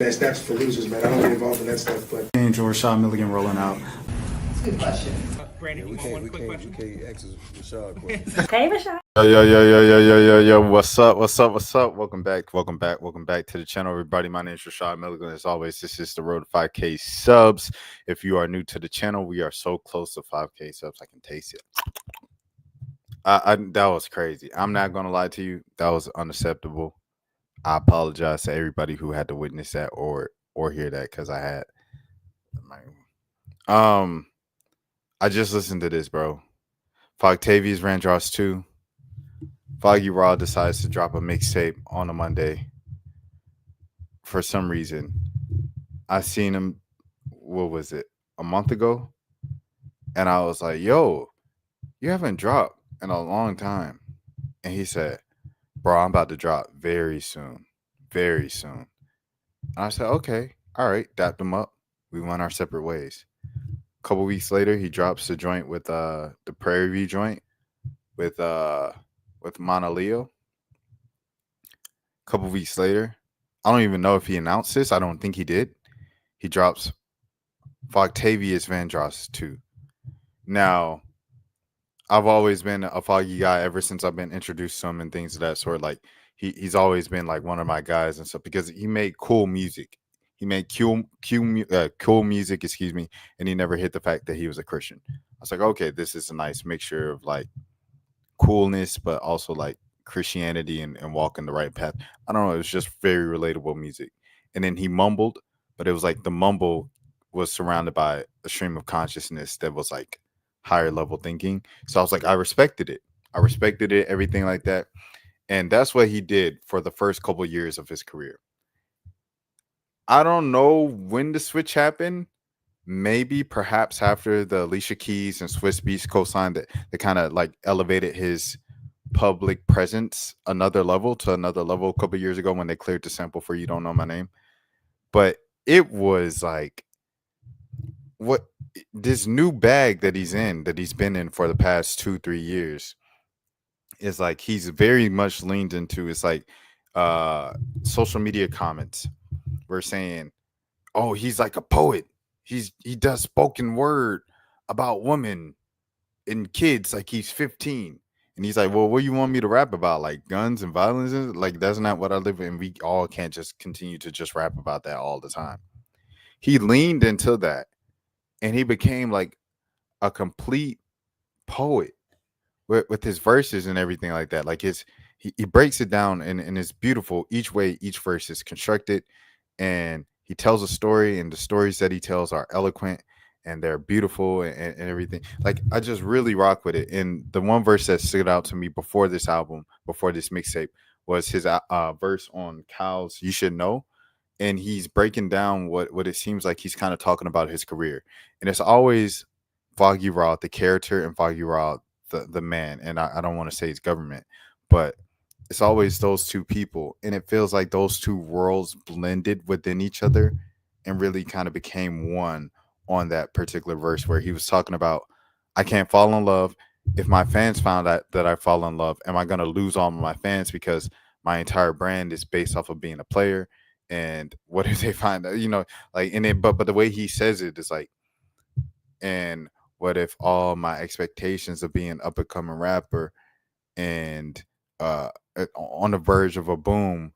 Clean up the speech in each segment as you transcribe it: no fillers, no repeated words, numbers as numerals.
That's for losers, man. I don't get involved in that stuff. But Angel Rashad Milligan rolling out. That's a good question. Brandon, you want one quick question? We can't ask Rashad questions. Hey, Rashad. Yo. What's up? Welcome back to the channel, everybody. My name is Rashad Milligan. As always, this is the road to 5K subs. If you are new to the channel, we are so close to 5K subs. I can taste it. That was crazy. I'm not gonna lie to you. That was unacceptable. I apologize to everybody who had to witness that or hear that, because I had I just listened to this, bro. Fogtavious Randross 2. Foggieraw decides to drop a mixtape on a Monday. For some reason, I seen him, what was it, a month ago? And I was like, yo, you haven't dropped in a long time. And he said, bro, I'm about to drop very soon. And I said, okay, all right, dapped him up. We went our separate ways. A couple weeks later, he drops the joint with the Prairie View joint with Mana Leo. A couple weeks later, I don't even know if he announced this. I don't think he did. He drops Fogtavious Vandross 2. Now, I've always been a Foggy guy ever since I've been introduced to him and things of that sort. Like he's always been like one of my guys and stuff, because he made cool music. He made cool music, and he never hit the fact that he was a Christian. I was like, okay, this is a nice mixture of like coolness, but also like Christianity and walking the right path. I don't know. It was just very relatable music. And then he mumbled, but it was like the mumble was surrounded by a stream of consciousness that was like higher level thinking. So I was like, I respected it, everything like that. And that's what he did for the first couple of years of his career. I don't know when the switch happened. Maybe perhaps after the Alicia Keys and Swiss Beats co-signed, that kind of like elevated his public presence another level a couple of years ago when they cleared the sample for You Don't Know My Name. But it was like, what this new bag that he's been in for the past 2-3 years is like, he's very much leaned into. It's like social media comments were saying, oh, he's like a poet. He does spoken word about women and kids like he's 15. And he's like, well, what do you want me to rap about? Like guns and violence? Like, that's not what I live in. We all can't just continue to just rap about that all the time. He leaned into that, and he became like a complete poet with his verses and everything like that. Like he breaks it down, and it's beautiful. Each way, each verse is constructed, and he tells a story, and the stories that he tells are eloquent and they're beautiful and everything. Like, I just really rock with it. And the one verse that stood out to me before this mixtape, was his verse on Kyle's You Should Know. And he's breaking down what it seems like he's kind of talking about his career. And it's always Foggieraw, the character, and Foggieraw, the man. And I don't want to say it's government, but it's always those two people. And it feels like those two worlds blended within each other and really kind of became one on that particular verse, where he was talking about, I can't fall in love. If my fans found out that I fall in love, am I going to lose all of my fans because my entire brand is based off of being a player? And what if they find out, like, and it, but the way he says it is like, and what if all my expectations of being an up and coming rapper and on the verge of a boom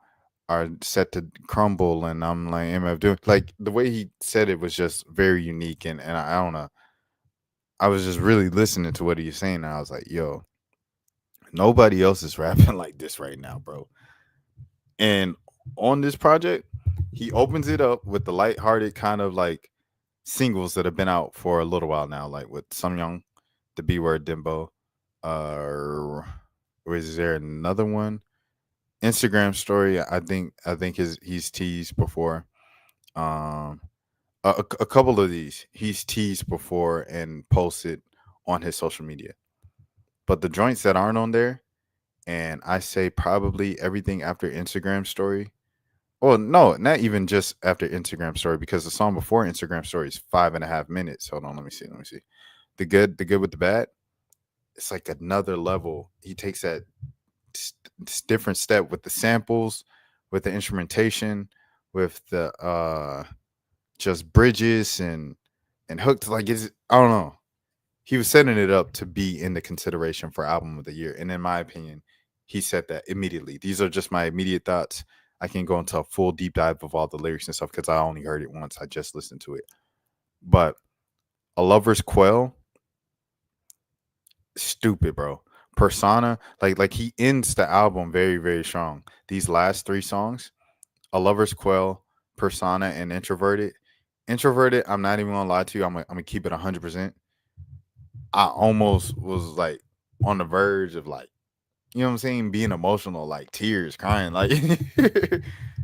are set to crumble? And I'm like, MF doing, like, the way he said it was just very unique. And I don't know. I was just really listening to what he was saying. And I was like, yo, nobody else is rapping like this right now, bro. And on this project, he opens it up with the lighthearted kind of like singles that have been out for a little while now, like with Sumyoung, the B Word Dimbo, or is there another one? Instagram story. I think he's teased before. A couple of these he's teased before and posted on his social media. But the joints that aren't on there, and I say probably everything after Instagram story. Well, no, not even just after Instagram story, because the song before Instagram story is 5.5 minutes. Hold on, let me see. The good with the bad. It's like another level. He takes that different step with the samples, with the instrumentation, with the just bridges and hooked. Like, it's, I don't know. He was setting it up to be in the consideration for album of the year. And in my opinion, he said that immediately. These are just my immediate thoughts. I can go into a full deep dive of all the lyrics and stuff because I only heard it once. I just listened to it. But A Lover's Quell, stupid, bro. Persona, like he ends the album very, very strong. These last three songs, A Lover's Quell, Persona, and Introverted. Introverted, I'm not even gonna lie to you. I'm gonna keep it 100%. I almost was like on the verge of, like, you know what I'm saying, being emotional, like tears, crying, like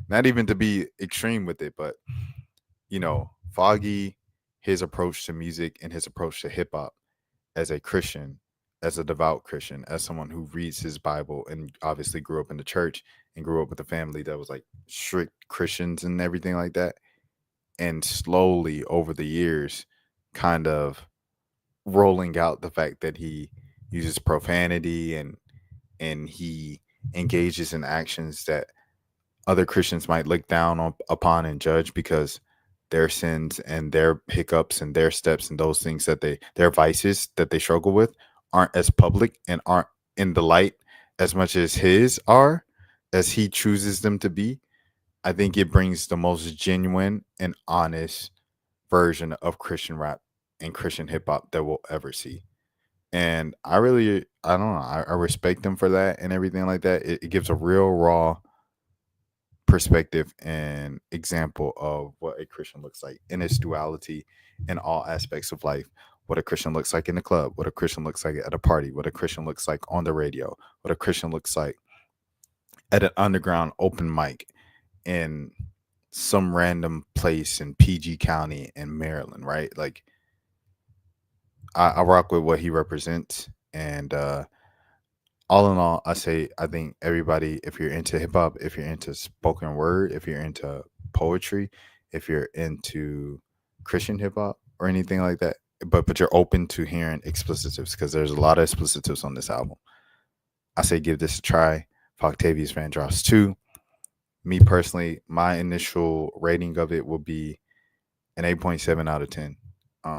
not even to be extreme with it, but Foggy, his approach to music and his approach to hip hop as a Christian, as a devout Christian, as someone who reads his Bible and obviously grew up in the church and grew up with a family that was like strict Christians and everything like that, and slowly over the years, kind of rolling out the fact that he uses profanity and he engages in actions that other Christians might look down upon and judge because their sins and their hiccups and their steps and those things that their vices that they struggle with aren't as public and aren't in the light as much as his are, as he chooses them to be. I think it brings the most genuine and honest version of Christian rap and Christian hip hop that we'll ever see. And I don't know, I respect them for that and everything like that. It gives a real raw perspective and example of what a Christian looks like in its duality in all aspects of life. What a Christian looks like in the club, what a Christian looks like at a party, what a Christian looks like on the radio, what a Christian looks like at an underground open mic in some random place in PG County in Maryland, right? Like, I rock with what he represents. And all in all, I think everybody, if you're into hip hop, if you're into spoken word, if you're into poetry, if you're into Christian hip hop or anything like that, but you're open to hearing explicitives because there's a lot of explicitives on this album. I say give this a try. Octavius Vandross 2. Me personally, my initial rating of it will be an 8.7 out of 10.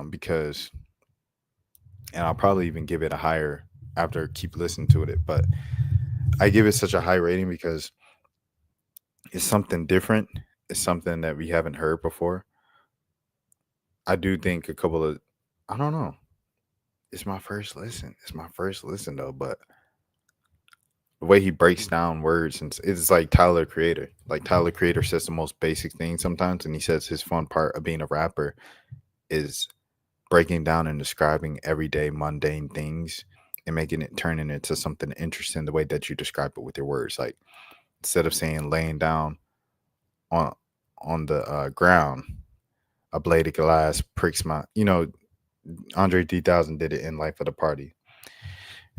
Because, and I'll probably even give it a higher after keep listening to it, but I give it such a high rating because it's something different. It's something that we haven't heard before. I do think I don't know. It's my first listen. It's my first listen though, but the way he breaks down words and it's like Tyler Creator. Like Tyler Creator says the most basic things sometimes, and he says his fun part of being a rapper is breaking down and describing everyday mundane things and making it turning into something interesting the way that you describe it with your words. Like instead of saying laying down on the ground, a blade of glass pricks my. Andre 3000 did it in Life of the Party,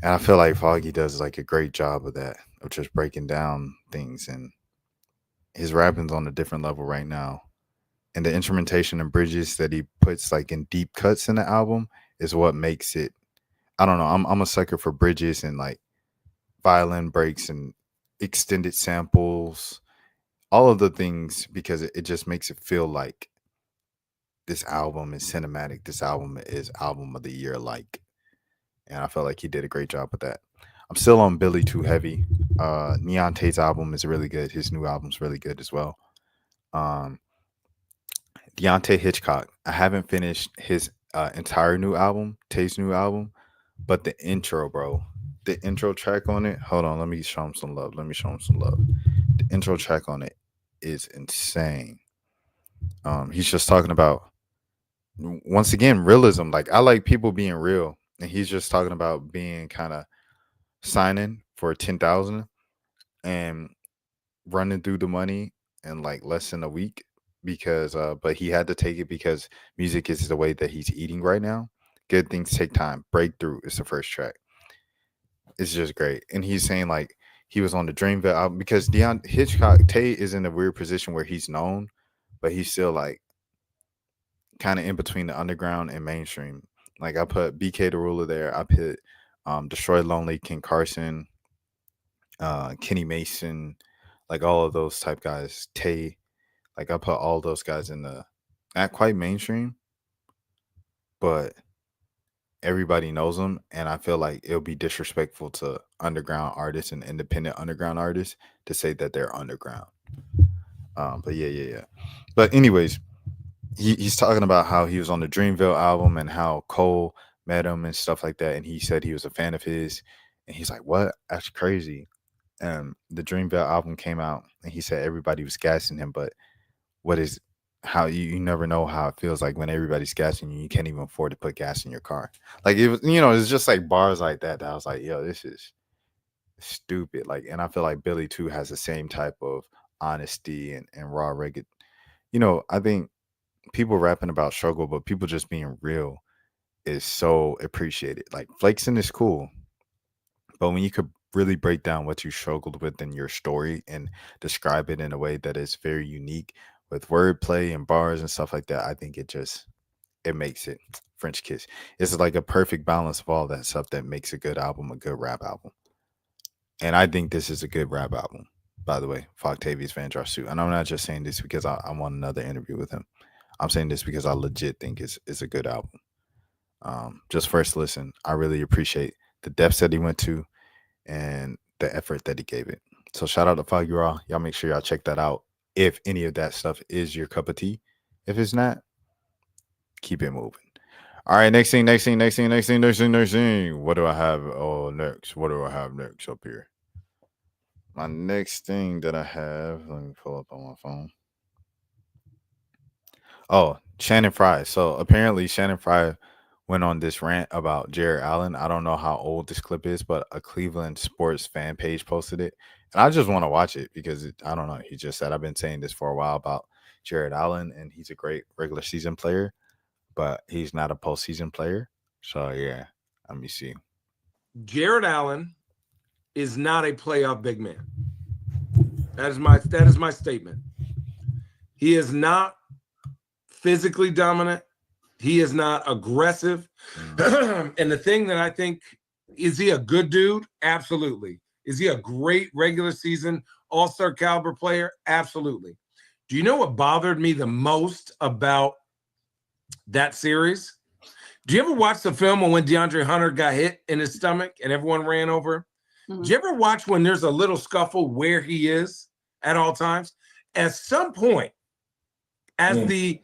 and I feel like Foggy does like a great job of that, of just breaking down things. And his rapping's on a different level right now. And the instrumentation and bridges that he puts like in deep cuts in the album is what makes it. I don't know. I'm a sucker for bridges and like violin breaks and extended samples, all of the things, because it just makes it feel like this album is cinematic. This album is album of the year, like, and I felt like he did a great job with that. I'm still on Billy Too Heavy. Neon Tate's album is really good. His new album's really good as well. Um, Deontay Hitchcock. I haven't finished his entire new album, Tate's new album, but the intro, bro, the intro track on it. Hold on, let me show him some love. Let me show him some love. The intro track on it is insane. He's just talking about, once again, realism. Like, I like people being real, and he's just talking about being kind of signing for 10,000 and running through the money in like less than a week because but he had to take it because music is the way that he's eating right now. Good things take time. Breakthrough is the first track. It's just great. And he's saying like he was on the Dreamville album because Deion Hitchcock Tate is in a weird position where he's known, but he's still like kind of in between the underground and mainstream. Like I put BK the Ruler there. I put Destroy Lonely, King Carson, Kenny Mason, like all of those type guys. Tay, Like I put all those guys in the not quite mainstream, but everybody knows them, and I feel like it'll be disrespectful to underground artists and independent underground artists to say that they're underground. But yeah. But anyways, he's talking about how he was on the Dreamville album and how Cole met him and stuff like that, and he said he was a fan of his, and he's like, "What? That's crazy." The Dreamville album came out, and he said everybody was gassing him, but what is how you never know how it feels like when everybody's gassing you. You can't even afford to put gas in your car. Like it was, it's just like bars like that I was like, yo, this is stupid. Like, and I feel like Billy too has the same type of honesty and raw reggae. I think people rapping about struggle, but people just being real is so appreciated. Like flexing is cool, but when you could really break down what you struggled with in your story and describe it in a way that is very unique with wordplay and bars and stuff like that, I think it makes it French kiss. It's like a perfect balance of all that stuff that makes a good album, a good rap album. And I think this is a good rap album, by the way, Fogtavious Vandross Suit. And I'm not just saying this because I want another interview with him. I'm saying this because I legit think it's a good album. Just first listen, I really appreciate the depths that he went to and the effort that he gave it. So shout out to Foggieraw. Y'all make sure y'all check that out if any of that stuff is your cup of tea. If it's not, keep it moving. All right, next thing. What do I have? Oh, next. What do I have next up here? My next thing that I have, let me pull up on my phone. Oh, Shannon Fry. So apparently Shannon Fry went on this rant about Jarrett Allen. I don't know how old this clip is, but a Cleveland sports fan page posted it. And I just want to watch it because I don't know. He just said, I've been saying this for a while about Jarrett Allen, and he's a great regular season player, but he's not a postseason player. So, yeah, let me see. Jarrett Allen is not a playoff big man. That is my statement. He is not physically dominant. He is not aggressive. And the thing that I think, is he a good dude? Absolutely. Is he a great regular season all-star caliber player? Absolutely. Do you know what bothered me the most about that series? Do you ever watch the film when DeAndre Hunter got hit in his stomach and everyone ran over? Mm-hmm. Do you ever watch when there's a little scuffle where he is at all times? At some point, as the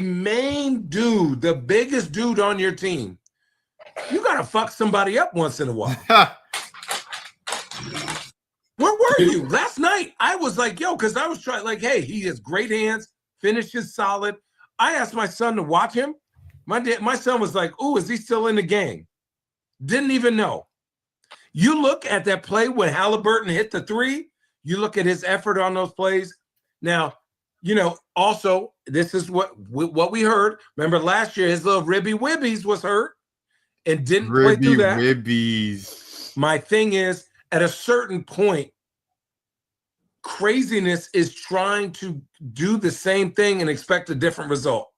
main dude, the biggest dude on your team, you got to fuck somebody up once in a while. Where were you? Last night, I was like, yo, because I was trying, like, hey, he has great hands, finishes solid. I asked my son to watch him. My son was like, ooh, is he still in the game? Didn't even know. You look at that play when Halliburton hit the three, you look at his effort on those plays. Now, also, this is what we heard. Remember last year, his little Ribby Wibbies was hurt and didn't play through that. Ribbies. My thing is, at a certain point, craziness is trying to do the same thing and expect a different result.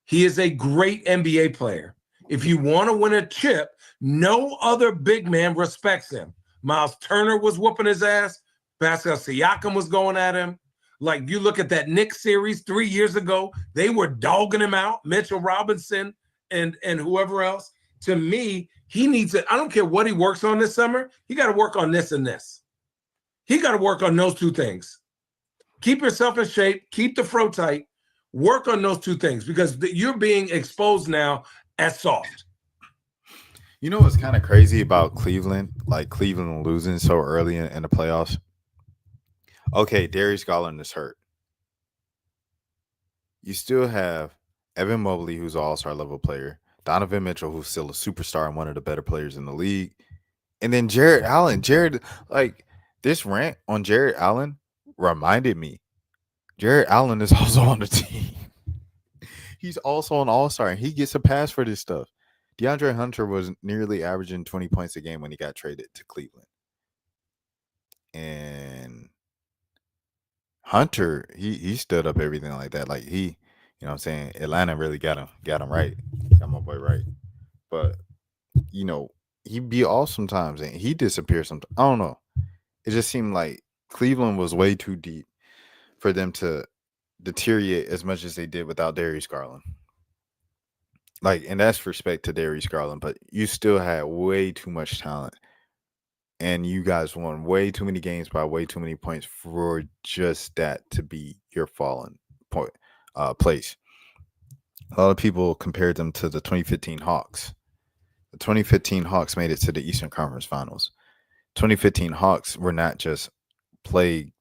He is a great NBA player. If you want to win a chip, no other big man respects him. Miles Turner was whooping his ass. Pascal Siakam was going at him. Like, you look at that Knicks series 3 years ago, they were dogging him out, Mitchell Robinson and whoever else. To me, he needs it. I don't care what he works on this summer. He got to work on this and this. He got to work on those two things. Keep yourself in shape. Keep the fro tight. Work on those two things because you're being exposed now as soft. You know what's kind of crazy about Cleveland? Like Cleveland losing so early in the playoffs. Okay, Darius Garland is hurt. You still have Evan Mobley, who's an all-star level player. Donovan Mitchell, who's still a superstar and one of the better players in the league. And then Jarrett Allen. This rant on Jarrett Allen reminded me. Jarrett Allen is also on the team. He's also an all-star, and he gets a pass for this stuff. DeAndre Hunter was nearly averaging 20 points a game when he got traded to Cleveland. And Hunter, he stood up everything like that. Like he, what I'm saying? Atlanta really got him right. Got my boy right. But, he'd be off sometimes and he disappeared sometimes. I don't know. It just seemed like Cleveland was way too deep for them to deteriorate as much as they did without Darius Garland. Like, and that's respect to Darius Garland, but you still had way too much talent. And you guys won way too many games by way too many points for just that to be your fallen point place. A lot of people compared them to the 2015 Hawks. The 2015 Hawks made it to the Eastern Conference Finals. 2015 Hawks were not just plagued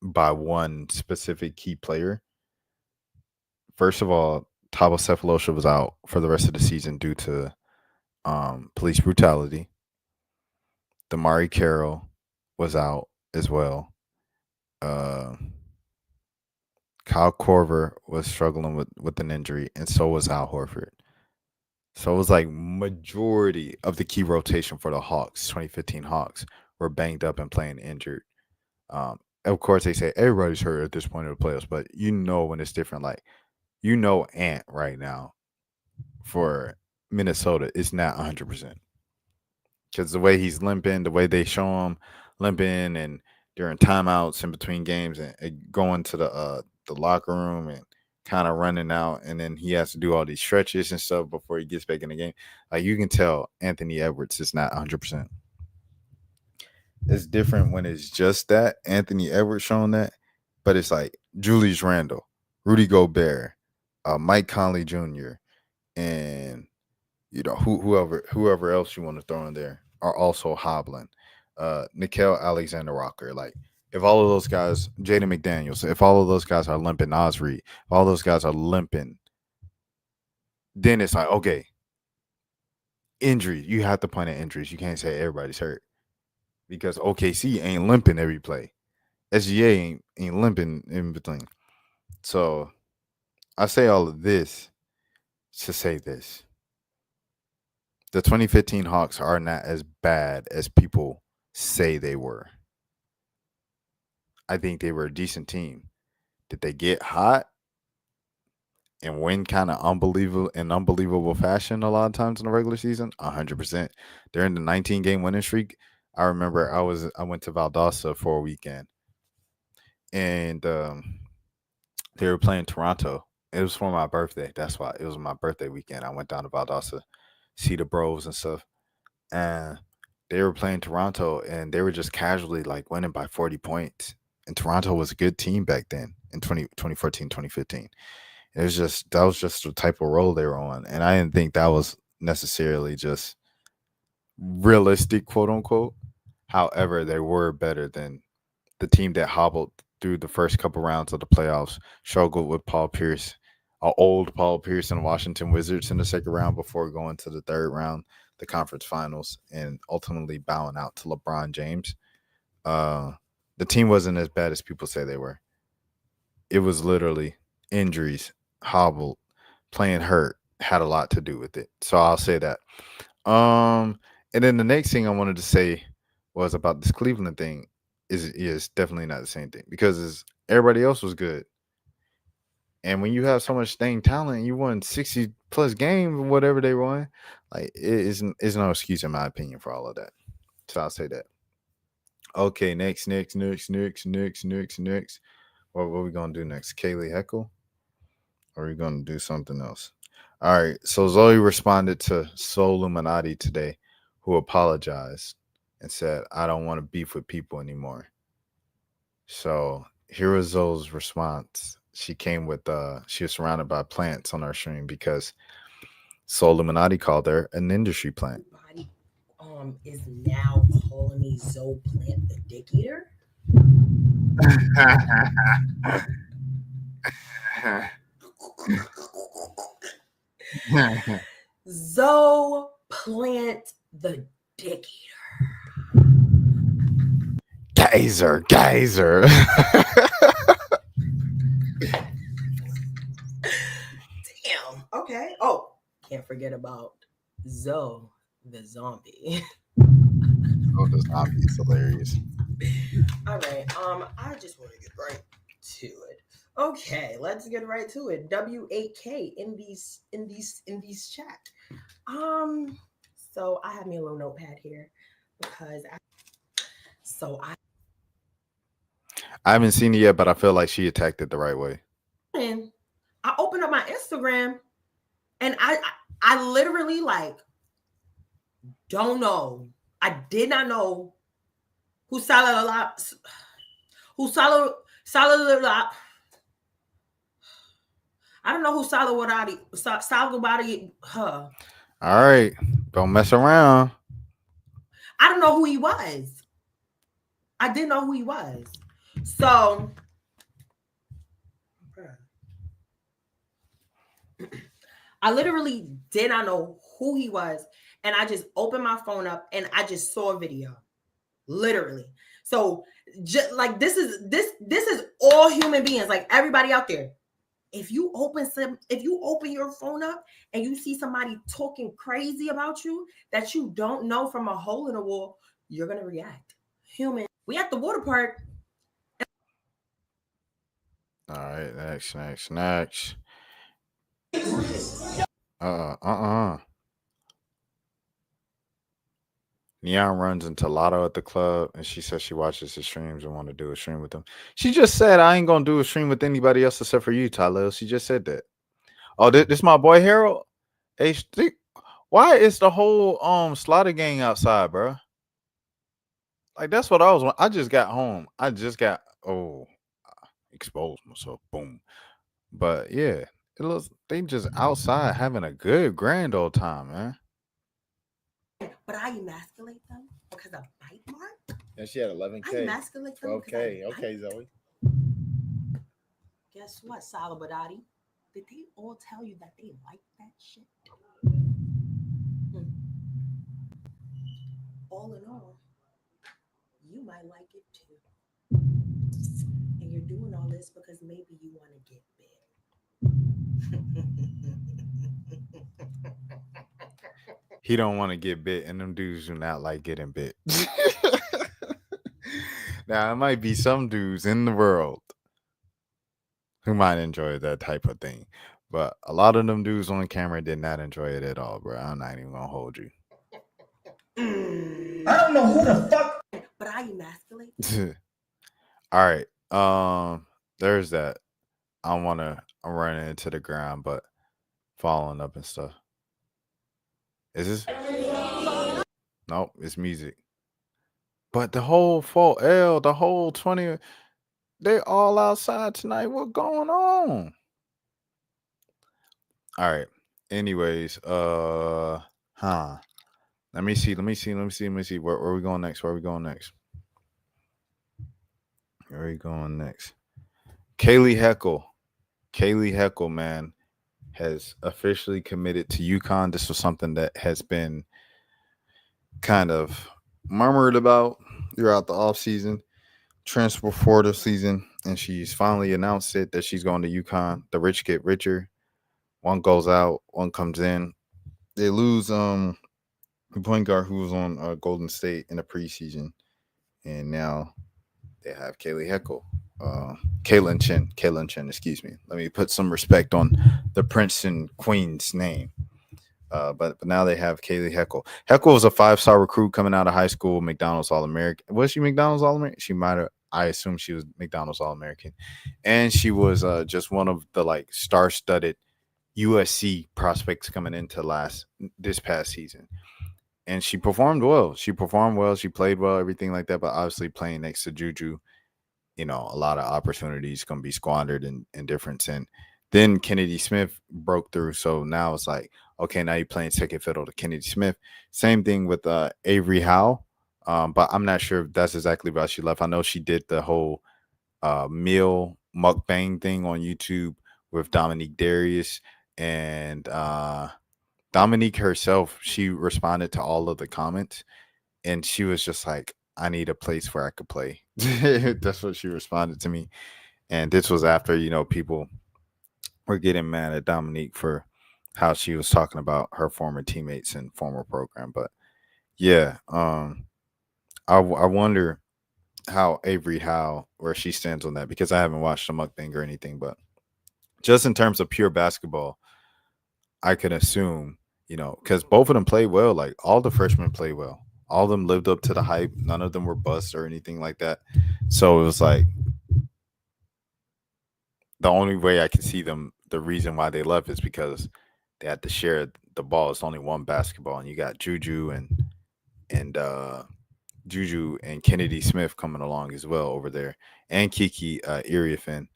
by one specific key player. First of all, Thabo Sefolosha was out for the rest of the season due to police brutality. Damari Carroll was out as well. Kyle Korver was struggling with an injury, and so was Al Horford. So it was like majority of the key rotation for the Hawks, 2015 Hawks, were banged up and playing injured. Of course, they say everybody's hurt at this point of the playoffs, but you know when it's different. Like, you know, Ant right now for Minnesota is not 100%. Because the way he's limping, the way they show him limping, and during timeouts in between games, and going to the locker room and kind of running out, and then he has to do all these stretches and stuff before he gets back in the game. Like, you can tell Anthony Edwards is not 100%. It's different when it's just that Anthony Edwards showing that, but it's like Julius Randle, Rudy Gobert, Mike Conley Jr., and whoever else you want to throw in there are also hobbling. Nickeil Alexander-Walker, like, if all of those guys, Jaden McDaniels, if all of those guys are limping, Osri, if all those guys are limping, then it's like, okay, injuries. You have to point at injuries. You can't say everybody's hurt because OKC ain't limping every play. SGA ain't limping in between. So I say all of this to say this. The 2015 Hawks are not as bad as people say they were. I think they were a decent team. Did they get hot and win kind of unbelievable fashion a lot of times in the regular season? 100%. During the 19-game winning streak, I remember I went to Valdosta for a weekend, and they were playing Toronto. It was for my birthday. That's why it was my birthday weekend. I went down to Valdosta, see the bros and stuff, and they were playing Toronto, and they were just casually like winning by 40 points. And Toronto was a good team back then in 2014, 2015. That was just the type of role they were on. And I didn't think that was necessarily just realistic, quote unquote. However, they were better than the team that hobbled through the first couple rounds of the playoffs, struggled with Paul Pierce, old Paul Pierce and Washington Wizards in the second round before going to the third round, the conference finals, and ultimately bowing out to LeBron James. The team wasn't as bad as people say they were. It was literally injuries, hobbled, playing hurt had a lot to do with it. So I'll say that. And then the next thing I wanted to say was about this Cleveland thing is definitely not the same thing because everybody else was good. And when you have so much staying talent, you won 60 plus games, whatever they won, like it isn't no excuse in my opinion for all of that. So I'll say that. Okay, next. What are we gonna do next? Kayleigh Heckel? Or are we gonna do something else? All right. So Zoe responded to Soul Illuminati today, who apologized and said, "I don't want to beef with people anymore." So here was Zoe's response. She came with she was surrounded by plants on our stream because Soul Illuminati called her an industry plant. Is now calling me Zoe Plant the Dick Eater. Zoe Plant the Dick Eater. Geyser. Damn. Okay. Oh, can't forget about Zoe the Zombie. Oh, the zombie is hilarious. All right. I just want to get right to it. Okay, let's get right to it. W8K in these chat. So I have me a little notepad here because I haven't seen it yet, but I feel like she attacked it the right way. And I opened up my Instagram, and I literally like don't know. I did not know who Salah. I don't know who Salawadi. Huh. All right, don't mess around. I don't know who he was. I didn't know who he was. So I literally did not know who he was. And I just opened my phone up and I just saw a video. Literally. So just like this is all human beings, like everybody out there. If you open your phone up and you see somebody talking crazy about you that you don't know from a hole in the wall, you're gonna react. Human. We at the water park. All right, next. Neon runs into Lotto at the club, and she says she watches his streams and want to do a stream with him. She just said, I ain't going to do a stream with anybody else except for you, Tyler. She just said that. Oh, this my boy, Harold. HD. Why is the whole slaughter gang outside, bro? Like, that's what I just got home. Exposed myself. Boom. But, yeah, they just outside having a good, grand old time, man. But I emasculate them because of bite mark. And she had 11K. I emasculate them. Okay, Zoe. Guess what, Salabadati? Did they all tell you that they like that shit? All in all, you might like it too. And you're doing all this because maybe you want to get big. He don't want to get bit, and them dudes do not like getting bit. Now, it might be some dudes in the world who might enjoy that type of thing, but a lot of them dudes on camera did not enjoy it at all, bro. I'm not even gonna hold you. I don't know who the fuck. But I emasculate. All right. There's that. I'm running into the ground, but following up and stuff. Is this? Nope, it's music. But the whole 4L, the whole 20, they all outside tonight. What going on? All right. Anyways, Let me see. Where are we going next? Kayleigh Heckel. Kayleigh Heckel, man, has officially committed to UConn. This was something that has been kind of murmured about throughout the offseason, transfer portal season, and she's finally announced it that she's going to UConn. The rich get richer. One goes out, one comes in. They lose the point guard who was on Golden State in the preseason, and now they have Kayleigh Heckel. Kaylen Chen, excuse me. Let me put some respect on the Princeton Queen's name. But now they have Kayleigh Heckel. Heckel was a 5-star recruit coming out of high school, McDonald's All-American. Was she McDonald's All-American? She might have. I assume she was McDonald's All-American. And she was just one of the star-studded USC prospects coming into this past season. And she performed well. She played well, everything like that. But obviously playing next to Juju, a lot of opportunities going to be squandered in difference. And then Kennedy Smith broke through. So now it's like, okay, now you're playing second fiddle to Kennedy Smith. Same thing with Avery Howe. But I'm not sure if that's exactly why she left. I know she did the whole meal mukbang thing on YouTube with Dominique Darius. And Dominique herself, she responded to all of the comments. And she was just like, I need a place where I could play. That's what she responded to me. And this was after, people were getting mad at Dominique for how she was talking about her former teammates and former program. But yeah, I wonder how Avery Howe, where she stands on that, because I haven't watched the mukbang or anything, but just in terms of pure basketball, I could assume, because both of them played well. Like all the freshmen played well. All of them lived up to the hype. None of them were busts or anything like that. So it was like, the only way I can see them, the reason why they left is because they had to share the ball. It's only one basketball, and you got Juju and Juju and Kennedy Smith coming along as well over there, and Kiki Iriafin.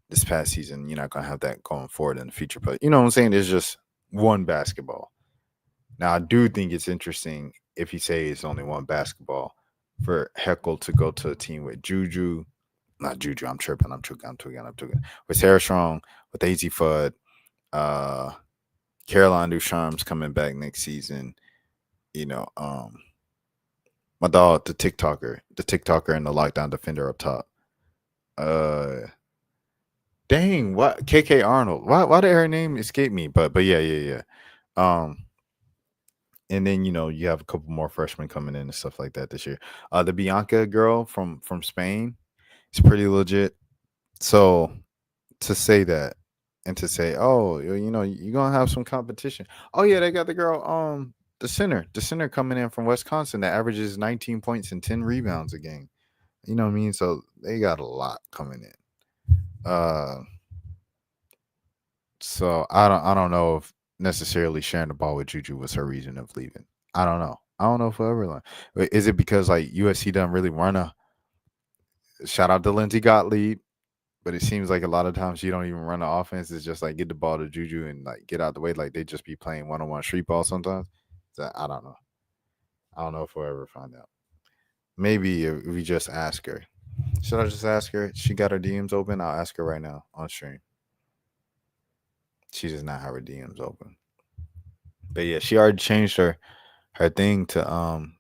This past season, you're not gonna have that going forward in the future. But you know what I'm saying? There's just one basketball. Now I do think it's interesting if you say it's only one basketball for Heckel to go to a team with Juju. Not Juju, I'm tripping. With Sarah Strong, with AZ Fudd, Caroline Ducharme's coming back next season. You know, my dog, the TikToker and the lockdown defender up top. Dang, what KK Arnold? Why did her name escape me? But yeah. And then you have a couple more freshmen coming in and stuff like that this year. The Bianca girl from Spain is pretty legit. So to say that and to say, oh, you're gonna have some competition. Oh yeah, they got the girl, the center coming in from Wisconsin that averages 19 points and 10 rebounds a game. You know what I mean? So they got a lot coming in. So I don't know if necessarily sharing the ball with Juju was her reason of leaving. I don't know. I don't know if we'll ever learn. Is it because like USC doesn't really run a shout out to Lindsey Gottlieb, but it seems like a lot of times you don't even run the offense. It's just like get the ball to Juju and like get out the way. Like they just be playing one-on-one street ball sometimes. So I don't know. I don't know if we'll ever find out. Maybe if we just ask her. Should I just ask her? She got her DMs open. I'll ask her right now on stream. She does not have her DMs open. But yeah, she already changed her thing to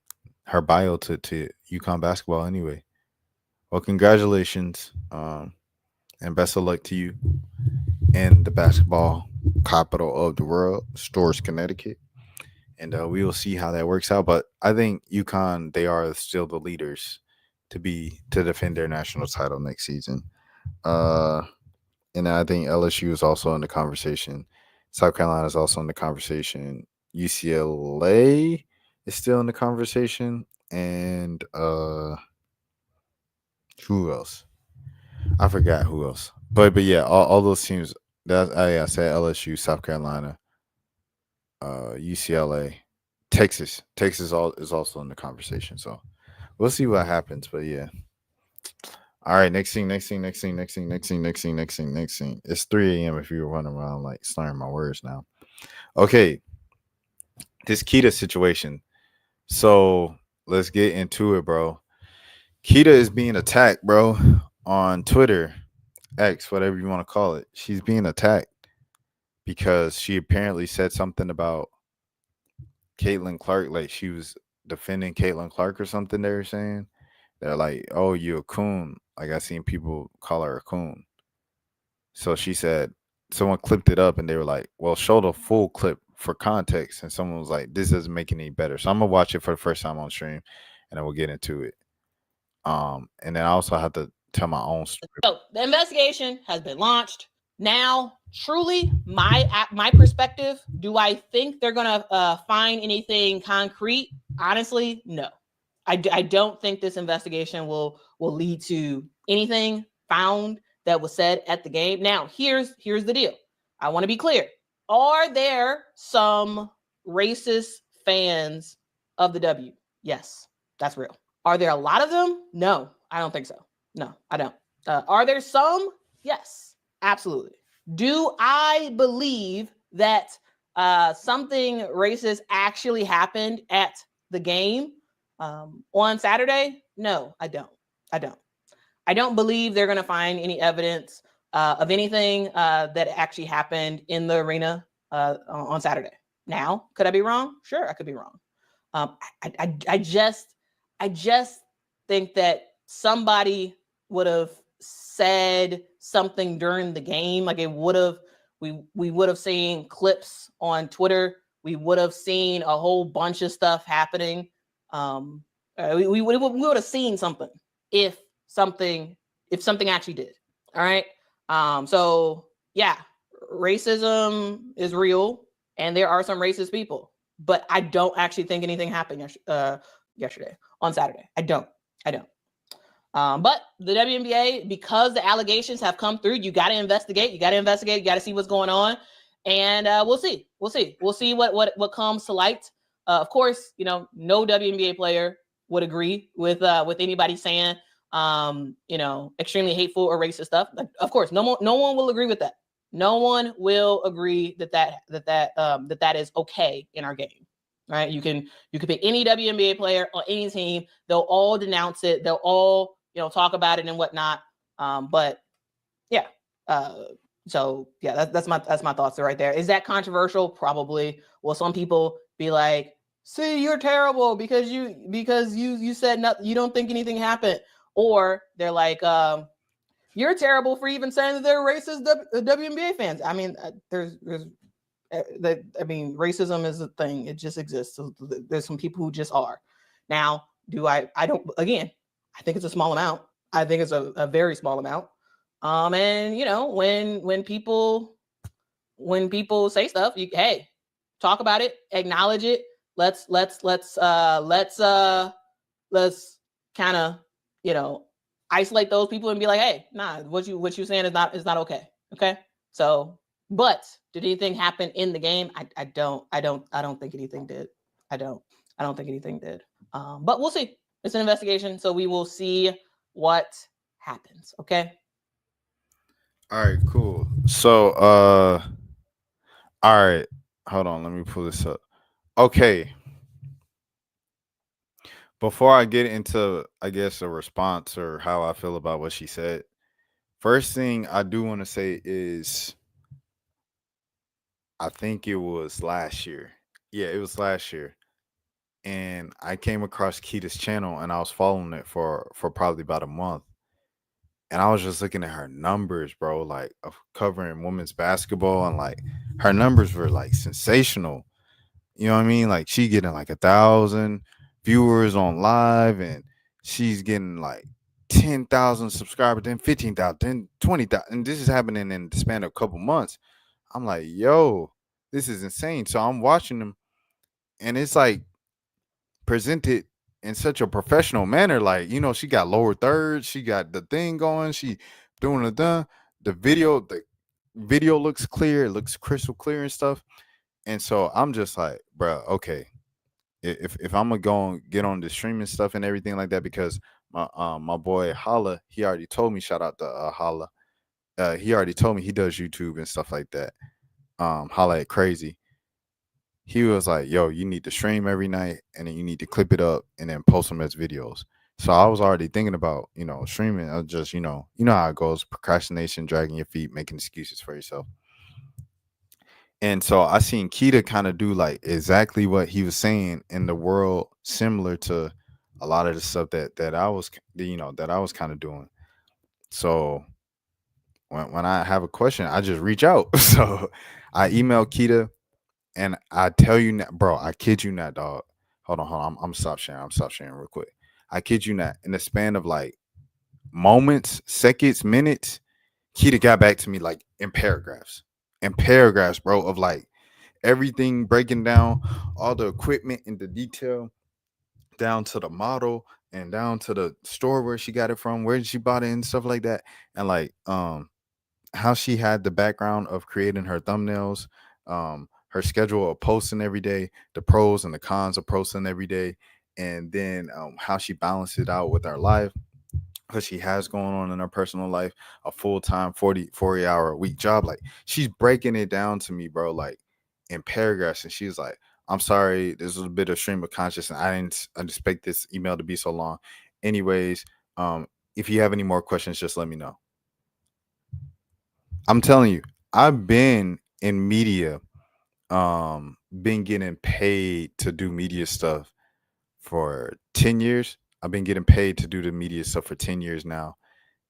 her bio to UConn basketball anyway. Well, congratulations. And best of luck to you in the basketball capital of the world, Storrs, Connecticut. And we will see how that works out. But I think UConn, they are still the leaders to defend their national title next season. And I think LSU is also in the conversation. South Carolina is also in the conversation. UCLA is still in the conversation. And who else? I forgot who else. But yeah, all those teams. I said LSU, South Carolina, UCLA, Texas. Texas is also in the conversation. So we'll see what happens. But yeah. All right, next thing. It's 3 a.m. if you're running around like slurring my words now. Okay. This Keita situation. So let's get into it, bro. Keita is being attacked, bro, on Twitter, X, whatever you want to call it. She's being attacked because she apparently said something about Caitlin Clark. Like she was defending Caitlin Clark or something they were saying. They're like, oh, you a coon. Like I seen people call her a coon. So she said, someone clipped it up and they were like, well, show the full clip for context. And someone was like, this doesn't make it any better. So I'm going to watch it for the first time on stream and then we'll get into it. And then I also have to tell my own story. So the investigation has been launched. Now, truly, my perspective, do I think they're going to find anything concrete? Honestly, no. I don't think this investigation will lead to anything found that was said at the game. Now, here's the deal. I want to be clear. Are there some racist fans of the W? Yes, that's real. Are there a lot of them? No, I don't think so. No, I don't. Are there some? Yes, absolutely. Do I believe that something racist actually happened at the game on Saturday? No, I don't. I don't believe they're going to find any evidence of anything that actually happened in the arena on Saturday. Now, could I be wrong? Sure, I could be wrong. I just think that somebody would have said something during the game. Like we would have seen clips on Twitter. We would have seen a whole bunch of stuff happening. We would have seen something if something actually did. All right. So yeah, racism is real and there are some racist people, but I don't actually think anything happened yesterday on Saturday. I don't. But the WNBA, because the allegations have come through, you got to investigate. You got to see what's going on. And we'll see what comes to light. Of course, no WNBA player would agree with anybody saying, extremely hateful or racist stuff. Like, of course, no one will agree with that. No one will agree that is okay in our game. Right? You can pick any WNBA player on any team. They'll all denounce it. They'll all talk about it and whatnot. But yeah. So yeah, that's my thoughts right there. Is that controversial? Probably. Will some people be like, "See, you're terrible because you said nothing. You don't think anything happened," or they're like, "You're terrible for even saying that they're racist WNBA fans." I mean, racism is a thing. It just exists. So there's some people who just are. Now, I don't. Again, I think it's a small amount. I think it's a very small amount. And when people say stuff, hey, talk about it, acknowledge it. Let's kind of isolate those people and be like, hey, nah, what you saying is not okay. Okay. So, but did anything happen in the game? I don't think anything did. I don't think anything did. But we'll see. It's an investigation, so we will see what happens. Okay. All right, cool. So, all right, hold on. Let me pull this up. Okay. Before I get into, I guess, a response or how I feel about what she said, first thing I do want to say is I think it was last year. Yeah, it was last year. And I came across Kita's channel and I was following it for probably about a month. And I was just looking at her numbers, bro, like of covering women's basketball, and like her numbers were like sensational. You know what I mean? Like she getting like 1,000 viewers on live, and she's getting like 10,000 subscribers, then 15,000, then 20,000. And this is happening in the span of a couple months. I'm like, yo, this is insane. So I'm watching them, and it's like presented in such a professional manner. Like, she got lower thirds, she got the thing going, she doing the video looks clear, it looks crystal clear and stuff. And so I'm just like, bro, okay, if I'm gonna go and get on the streaming stuff and everything like that, because my boy Holla, he already told me, shout out to Holla, he already told me he does YouTube and stuff like that. Holla at Crazy. He was like, yo, you need to stream every night, and then you need to clip it up and then post them as videos. So I was already thinking about, streaming. I just, you know how it goes, procrastination, dragging your feet, making excuses for yourself. And so I seen Keita kind of do like exactly what he was saying in the world, similar to a lot of the stuff that I was, that I was kind of doing. So when I have a question, I just reach out. So I email Keita. And I tell you now, bro, I kid you not, dog. Hold on. I'm stop sharing. Real quick. I kid you not. In the span of like moments, seconds, minutes, Keita got back to me like in paragraphs, bro, of like everything, breaking down all the equipment in the detail, down to the model and down to the store where she got it from, where she bought it and stuff like that. And like how she had the background of creating her thumbnails, her schedule of posting every day, the pros and the cons of posting every day, and then how she balanced it out with her life, because she has going on in her personal life, a full-time 40-hour a week job. Like, she's breaking it down to me, bro, like in paragraphs. And she's like, I'm sorry, this was a bit of stream of consciousness, and I didn't expect this email to be so long. Anyways, if you have any more questions, just let me know. I'm telling you, I've been in media, been getting paid to do media stuff for 10 years. I've been getting paid to do the media stuff for 10 years now.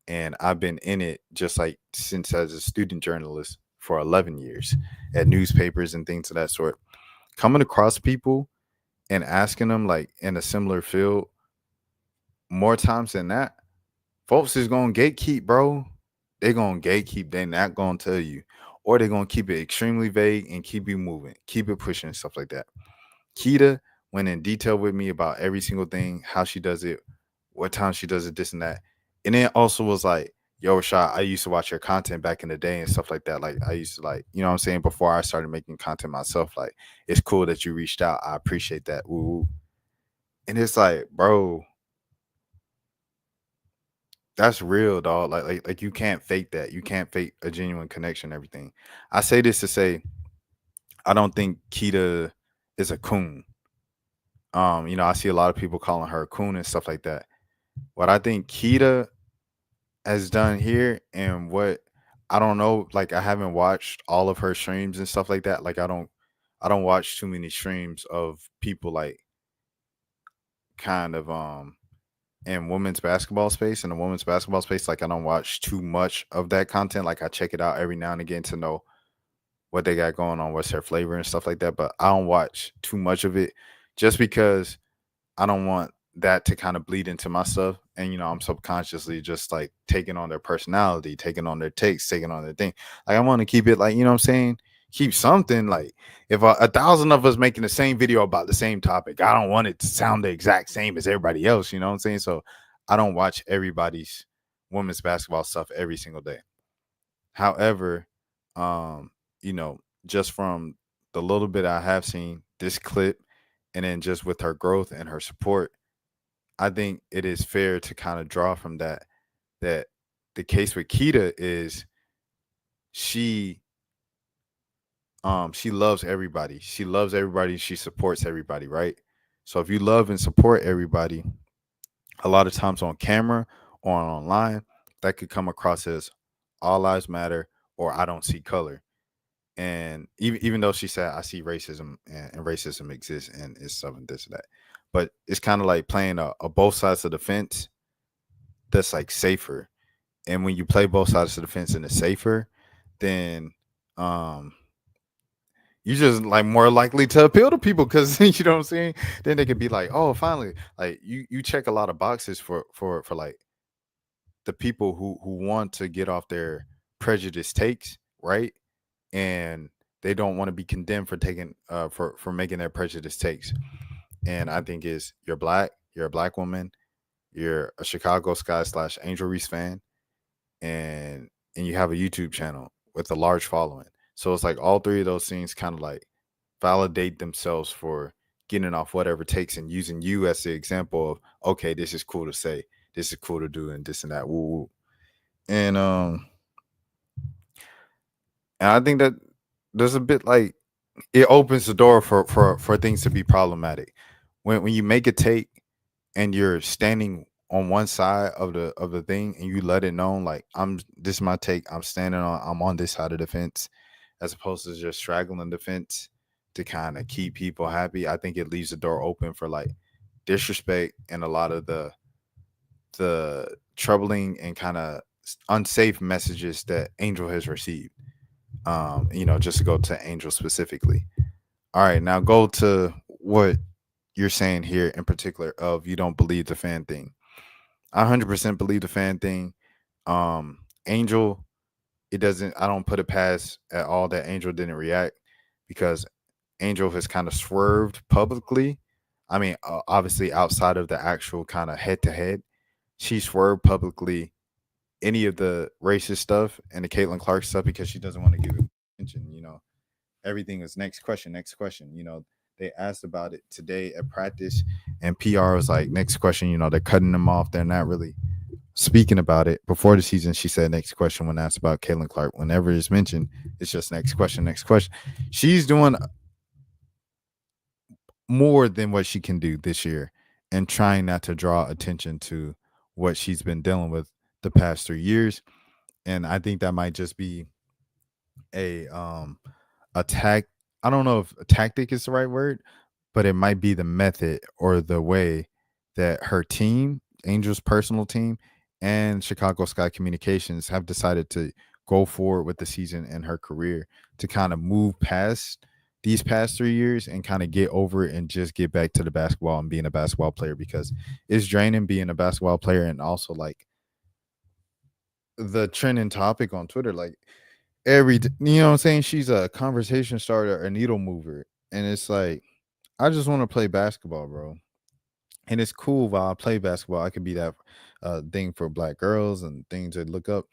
And I've been in it just like since as a student journalist for 11 years at newspapers and things of that sort. Coming across people and asking them like in a similar field more times than that, folks is going to gatekeep, bro. They're going to gatekeep. They're not going to tell you. Or they're going to keep it extremely vague and keep you moving, keep it pushing and stuff like that. Keita went in detail with me about every single thing, how she does it, what time she does it, this and that. And then also was like, yo, Rashad, I used to watch your content back in the day and stuff like that. Like I used to like, you know what I'm saying? Before I started making content myself, like it's cool that you reached out. I appreciate that. Ooh. And it's like, bro, that's real, dog. Like you can't fake that. You can't fake a genuine connection and everything. I say this to say I don't think Keita is a coon. You know, I see a lot of people calling her a coon and stuff like that. What I think Keita has done here and what I don't know, like I haven't watched all of her streams and stuff like that. Like I don't watch too many streams of people like kind of in women's basketball space. In the women's basketball space, like I don't watch too much of that content. Like I check it out every now and again to know what they got going on, what's their flavor and stuff like that. But I don't watch too much of it just because I don't want that to kind of bleed into my stuff. And, you know, I'm subconsciously just like taking on their personality, taking on their takes, taking on their thing. Like, I want to keep it like, you know what I'm saying? Keep something like if a thousand of us making the same video about the same topic, I don't want it to sound the exact same as everybody else. You know what I'm saying? So I don't watch everybody's women's basketball stuff every single day. However, you know, just from the little bit I have seen this clip and then just with her growth and her support, I think it is fair to kind of draw from that the case with Keita is she she loves everybody. She loves everybody, she supports everybody, right? So if you love and support everybody, a lot of times on camera or online, that could come across as all lives matter or I don't see color. And even though she said I see racism and racism exists and it's something this and that, but it's kind of like playing a both sides of the fence that's like safer. And when you play both sides of the fence and it's safer, then um you're just like more likely to appeal to people because you know what I'm saying. Then they could be like, oh, finally, like you check a lot of boxes for like the people who want to get off their prejudice takes, right? And they don't want to be condemned for taking for making their prejudice takes. And I think is you're a black woman, you're a Chicago Sky / Angel Reese fan, and you have a YouTube channel with a large following. So it's like all three of those things kind of like validate themselves for getting off whatever takes and using you as the example of okay, this is cool to say, this is cool to do, and this and that. Woo woo. And and I think that there's a bit like it opens the door for things to be problematic. When you make a take and you're standing on one side of the thing and you let it known like this is my take, I'm on this side of the fence, as opposed to just straggling the fence to kind of keep people happy. I think it leaves the door open for like disrespect and a lot of the troubling and kind of unsafe messages that Angel has received. You know, just to go to Angel specifically. All right, now go to what you're saying here in particular of you don't believe the fan thing. I 100% believe the fan thing. Angel, I don't put it past at all that Angel didn't react because Angel has kind of swerved publicly. I mean, obviously outside of the actual kind of head to head, she swerved publicly any of the racist stuff and the Caitlin Clark stuff because she doesn't want to give it attention. You know, everything is next question, next question. You know, they asked about it today at practice, and PR was like, next question. You know, they're cutting them off. They're not really speaking about it. Before the season, she said next question when asked about Caitlin Clark. Whenever it's mentioned, it's just next question, next question. She's doing more than what she can do this year and trying not to draw attention to what she's been dealing with the past 3 years. And I think that might just be a attack. I don't know if a tactic is the right word, but it might be the method or the way that her team, Angel's personal team, and Chicago Sky Communications have decided to go forward with the season and her career to kind of move past these past 3 years and kind of get over it and just get back to the basketball and being a basketball player because it's draining being a basketball player. And also like the trending topic on Twitter, like you know what I'm saying? She's a conversation starter, a needle mover. And it's like, I just want to play basketball, bro. And it's cool while I play basketball. I could be that thing for black girls and things to look up.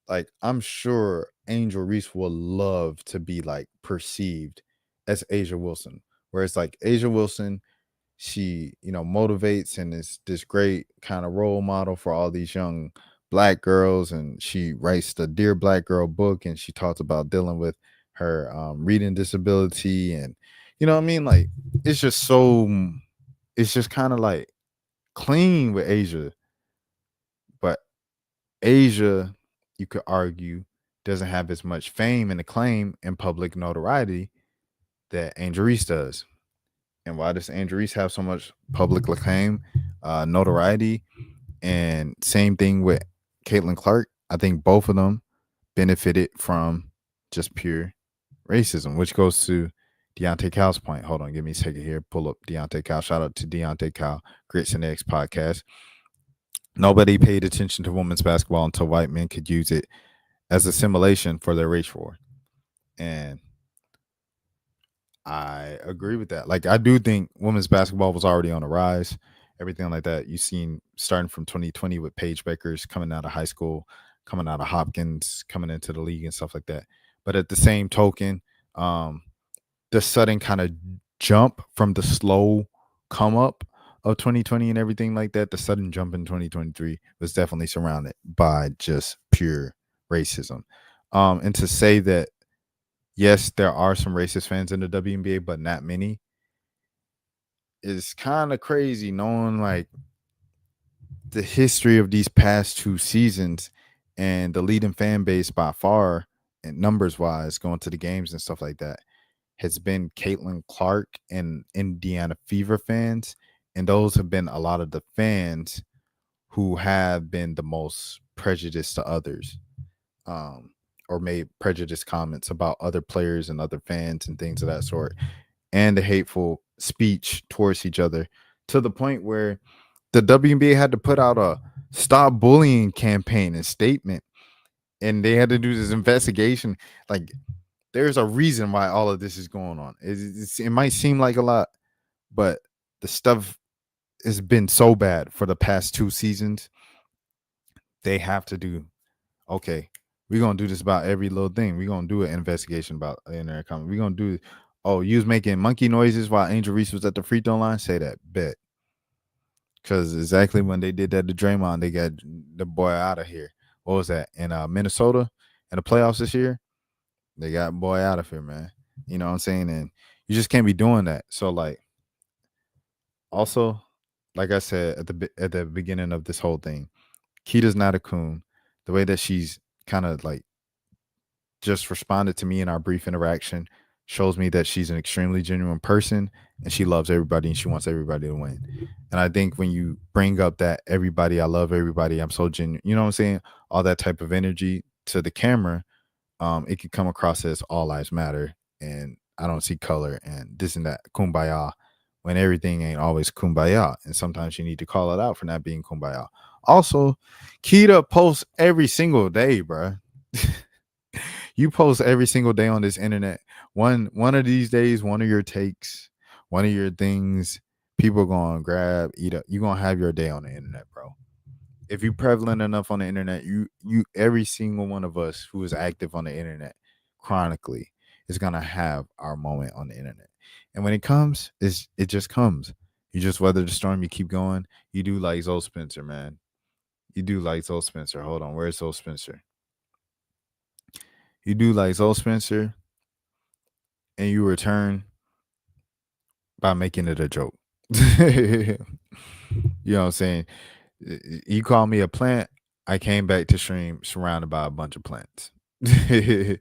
Like, I'm sure Angel Reese will love to be like perceived as Asia Wilson, where it's like Asia Wilson, she, motivates and is this great kind of role model for all these young black girls. And she writes the Dear Black Girl book, and she talks about dealing with her reading disability. And you know what I mean? Like, it's just kind of like clean with Asia. But Asia, you could argue, doesn't have as much fame and acclaim and public notoriety that Angel Reese does. And why does Angel Reese have so much public acclaim, notoriety? And same thing with Caitlin Clark. I think both of them benefited from just pure racism, which goes to Deontay Cal's point. Hold on, give me a second here. Pull up Deontay Cal. Shout out to Deontay Cal, Grits and Eggs podcast. Nobody paid attention to women's basketball until white men could use it as a simulation for their race war. And I agree with that. Like, I do think women's basketball was already on the rise, everything like that. You've seen starting from 2020 with Paige Bakers coming out of high school, coming out of Hopkins, coming into the league and stuff like that. But at the same token, the sudden kind of jump from the slow come up of 2020 and everything like that, the sudden jump in 2023 was definitely surrounded by just pure racism. And to say that, yes, there are some racist fans in the WNBA, but not many, is kind of crazy, knowing like the history of these past 2 seasons and the leading fan base by far and numbers wise going to the games and stuff like that has been Caitlin Clark and Indiana Fever fans. And those have been a lot of the fans who have been the most prejudiced to others, or made prejudiced comments about other players and other fans and things of that sort, and the hateful speech towards each other, to the point where the WNBA had to put out a stop bullying campaign and statement, and they had to do this investigation. Like, there's a reason why all of this is going on. It might seem like a lot, but the stuff has been so bad for the past 2 seasons. They have to do, okay, we're going to do this about every little thing. We're going to do an investigation about internet comment. We're going to do, oh, you was making monkey noises while Angel Reese was at the free throw line? Say that, bet. Because exactly when they did that to Draymond, they got the boy out of here. What was that? In Minnesota in the playoffs this year? They got boy out of here, man. You know what I'm saying? And you just can't be doing that. So, like, also, like I said at the beginning of this whole thing, Keita's not a coon. The way that she's kind of like just responded to me in our brief interaction shows me that she's an extremely genuine person, and she loves everybody and she wants everybody to win. And I think when you bring up that everybody, I love everybody, I'm so genuine, you know what I'm saying? All that type of energy to the camera, it could come across as all lives matter and I don't see color and this and that, kumbaya, when everything ain't always kumbaya. And sometimes you need to call it out for not being kumbaya. Also, Keita posts every single day, bruh. You post every single day on this internet. One of these days, one of your takes, one of your things, people gonna grab, eat up. You're gonna have your day on the internet, bro. If you're prevalent enough on the internet, you every single one of us who is active on the internet chronically is gonna have our moment on the internet. And when it comes, it just comes. You just weather the storm, you keep going. You do like Zoe Spencer, man. You do like Zoe Spencer. Hold on, where's Zoe Spencer? You do like Zoe Spencer, and you return by making it a joke. You know what I'm saying? You call me a plant, I came back to stream surrounded by a bunch of plants. You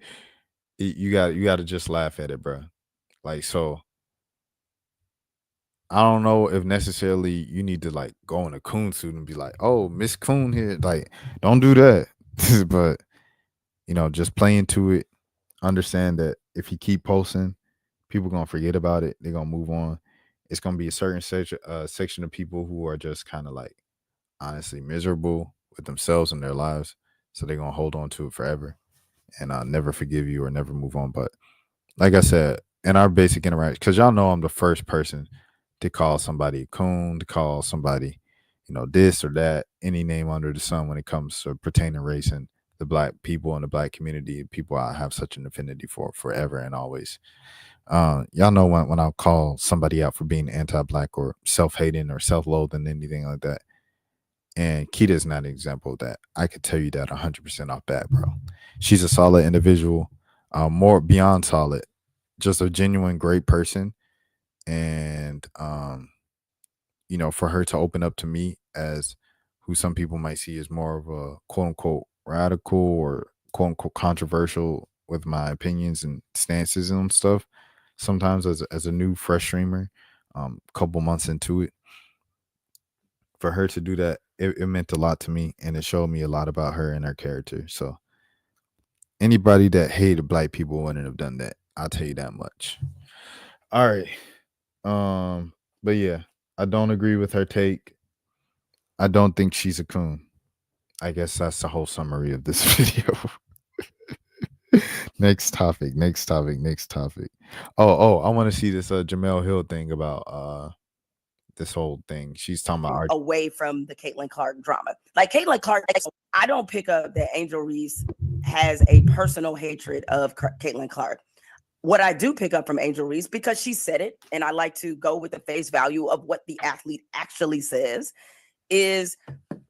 got to just laugh at it, bro. Like, so I don't know if necessarily you need to like go in a coon suit and be like, oh, Miss Coon here. Like, don't do that. But, you know, just play into it. Understand that if you keep posting, people going to forget about it. They're going to move on. It's going to be a certain section of people who are just kind of like honestly miserable with themselves and their lives. So they're going to hold on to it forever and never forgive you or never move on. But like I said, in our basic interaction, because y'all know I'm the first person to call somebody a coon, to call somebody, this or that, any name under the sun when it comes to pertaining to race and the black people and the black community, people I have such an affinity for forever and always. Y'all know when I call somebody out for being anti-black or self-hating or self-loathing, anything like that. And Keita is not an example of that. I could tell you that 100% off bat, bro. She's a solid individual, more beyond solid, just a genuine great person. And, for her to open up to me as who some people might see as more of a quote unquote radical or quote unquote controversial with my opinions and stances and stuff, sometimes as a new fresh streamer, couple months into it, for her to do that, it meant a lot to me, and it showed me a lot about her and her character. So anybody that hated black people wouldn't have done that. I'll tell you that much. All right. But yeah, I don't agree with her take. I don't think she's a coon. I guess that's the whole summary of this video. Next topic. Oh, I want to see this Jamel Hill thing about this whole thing. She's talking about away from the Caitlin Clark drama. Like Caitlin Clark, I don't pick up that Angel Reese has a personal hatred of Caitlin Clark. What I do pick up from Angel Reese, because she said it, and I like to go with the face value of what the athlete actually says, is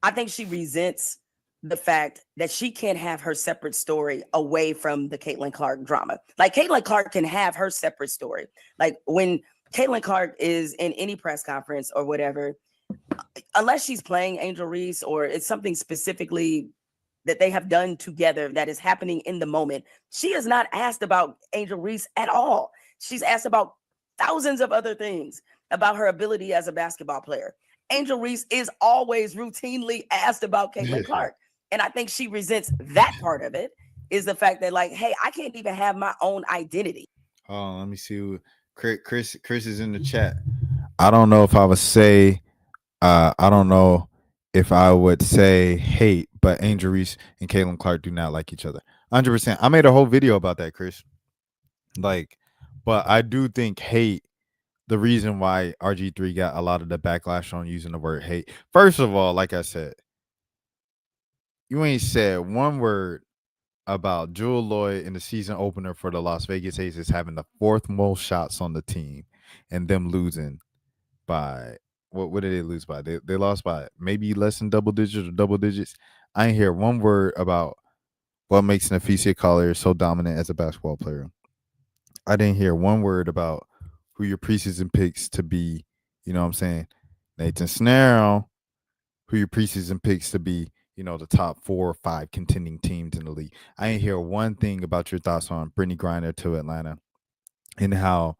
I think she resents the fact that she can't have her separate story away from the Caitlin Clark drama. Like Caitlin Clark can have her separate story. Like when Caitlin Clark is in any press conference or whatever, unless she's playing Angel Reese or it's something specifically that they have done together that is happening in the moment, she is not asked about Angel Reese at all. She's asked about thousands of other things about her ability as a basketball player. Angel Reese is always routinely asked about Caitlin Clark. And I think she resents that part of it, is the fact that, like, hey, I can't even have my own identity. Oh, let me see. Chris is in the chat. I don't know if I would say, hate, but Angel Reese and Caitlin Clark do not like each other. 100%. I made a whole video about that, Chris. Like, but I do think hate, the reason why RG3 got a lot of the backlash on using the word hate. First of all, like I said, you ain't said one word about Jewel Lloyd in the season opener for the Las Vegas Aces having the fourth most shots on the team and them losing by what did they lose by? They lost by maybe less than double digits or double digits. I ain't hear one word about what makes Nafisa Collier so dominant as a basketball player. I didn't hear one word about who your preseason picks to be, you know what I'm saying? Nathan Snell, who your preseason picks to be, the top 4 or 5 contending teams in the league. I ain't hear one thing about your thoughts on Brittany Griner to Atlanta and how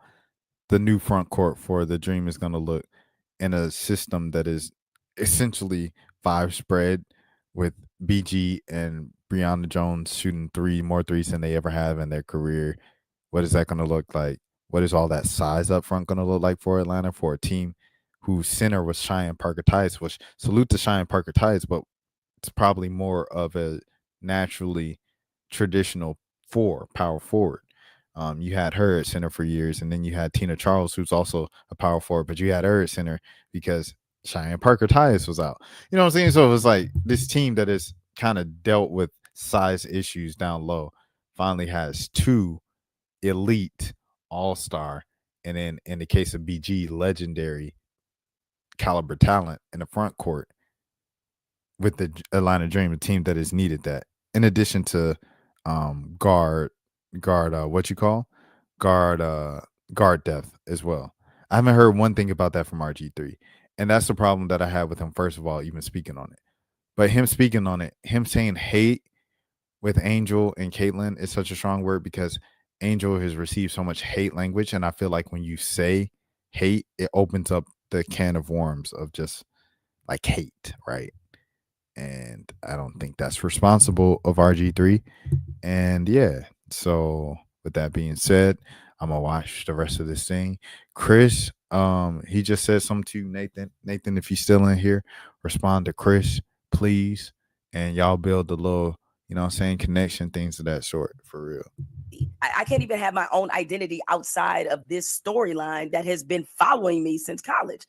the new front court for the Dream is going to look in a system that is essentially 5 spread with BG and Breonna Jones shooting more threes than they ever have in their career. What is that going to look like? What is all that size up front going to look like for Atlanta, for a team whose center was Cheyenne Parker-Tice? Which, salute to Cheyenne Parker-Tice, but it's probably more of a naturally traditional power forward. You had her at center for years, and then you had Tina Charles, who's also a power forward, but you had her at center because Cheyenne Parker-Tice was out. You know what I'm saying? So it was like this team that has kind of dealt with size issues down low finally has 2 elite all-star, and then in the case of BG, legendary caliber talent in the front court with the Atlanta Dream, a team that has needed that. In addition to guard depth as well. I haven't heard one thing about that from RG3. And that's the problem that I have with him, first of all, even speaking on it. But him speaking on it, him saying hate with Angel and Caitlin is such a strong word because Angel has received so much hate language. And I feel like when you say hate, it opens up the can of worms of just like hate, right? And I don't think that's responsible of RG3. And yeah, so with that being said, I'm gonna watch the rest of this thing. Chris, he just said something to you, Nathan. Nathan, if you're still in here, respond to Chris, please. And y'all build a little, you know what I'm saying, connection, things of that sort, for real. I can't even have my own identity outside of this storyline that has been following me since college.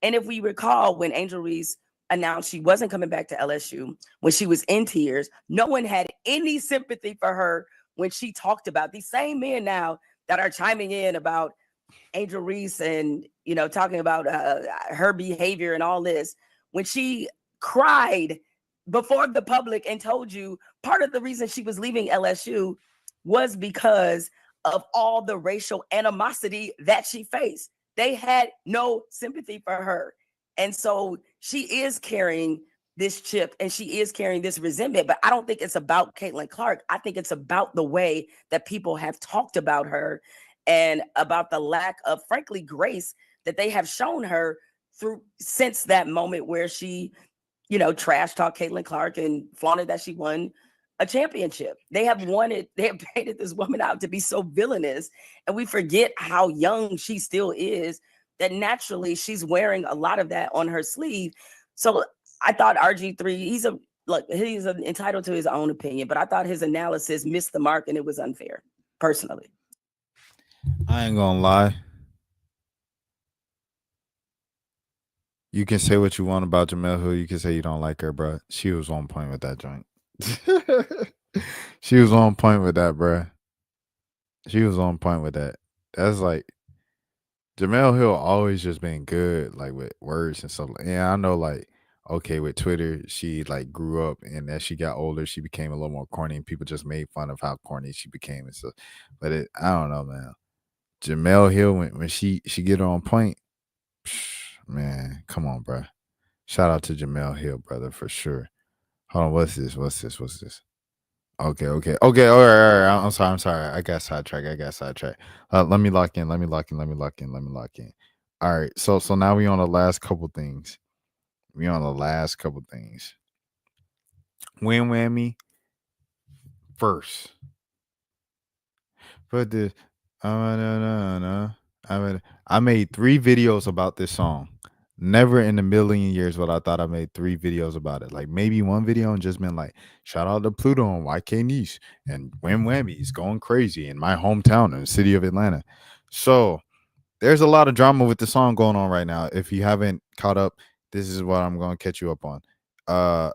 And if we recall, when Angel Reese announced she wasn't coming back to LSU, when she was in tears, no one had any sympathy for her when she talked about these same men now that are chiming in about Angel Reese and, you know, talking about her behavior and all this. When she cried before the public and told you part of the reason she was leaving LSU was because of all the racial animosity that she faced. They had no sympathy for her. And so she is carrying this chip and she is carrying this resentment. But I don't think it's about Kayleigh Clark. I think it's about the way that people have talked about her and about the lack of, frankly, grace that they have shown her through since that moment where she, you know, trash talked Kayleigh Clark and flaunted that she won a championship. They have painted this woman out to be so villainous, and we forget how young she still is, that naturally she's wearing a lot of that on her sleeve. So I thought RG3, he's entitled to his own opinion, but I thought his analysis missed the mark and it was unfair, personally. I ain't gonna lie. You can say what you want about Jemele Hill. You can say you don't like her, bro. She was on point with that joint. She was on point with that, bro. She was on point with that. That's like Jemele Hill always just been good, like with words and stuff. Yeah, I know, like, okay, with Twitter, she like grew up, and as she got older, she became a little more corny, and people just made fun of how corny she became and stuff. But I don't know, man. Jemele Hill, when she get on point, man, come on, bro. Shout out to Jemele Hill, brother, for sure. Hold on, what's this? Okay. All right. I'm sorry. I got sidetracked. Let me lock in. All right. So now we on the last couple things. Win whammy first. But this, I made 3 videos about this song. Never in a million years would I thought I made 3 videos about it. Like maybe one video and just been like, shout out to Pluto and YK Niche and Wham Whammy's going crazy in my hometown in the city of Atlanta. So there's a lot of drama with the song going on right now. If you haven't caught up, this is what I'm going to catch you up on.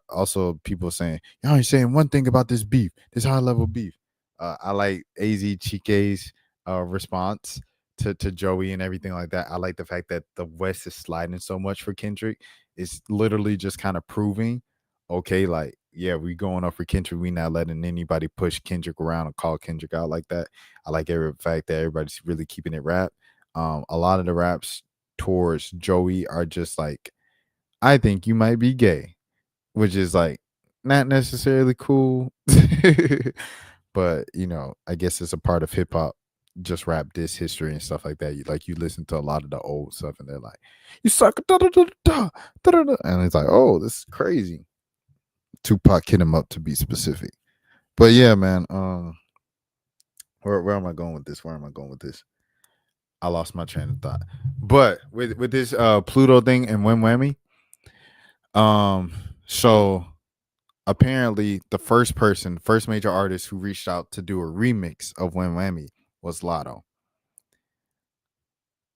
Also people saying, y'all ain't saying one thing about this beef, this high level beef. I like AZ Chike's response to Joey and everything like that. I like the fact that the West is sliding so much for Kendrick. It's literally just kind of proving, okay, like, yeah, we going up for Kendrick. We not letting anybody push Kendrick around and call Kendrick out like that. I like every fact that everybody's really keeping it rap. A lot of the raps towards Joey are just like, I think you might be gay, which is like not necessarily cool. But, you know, I guess it's a part of hip hop, just rap diss history and stuff like that. You listen to a lot of the old stuff and they're like, you suck, da, da, da, da, da, da, da. And it's like, oh, this is crazy. Tupac hit him up, to be specific. But yeah, man, where am I going with this? I lost my train of thought. But with this Pluto thing and Wham Whammy, so apparently the first major artist who reached out to do a remix of Wham Whammy was Lotto.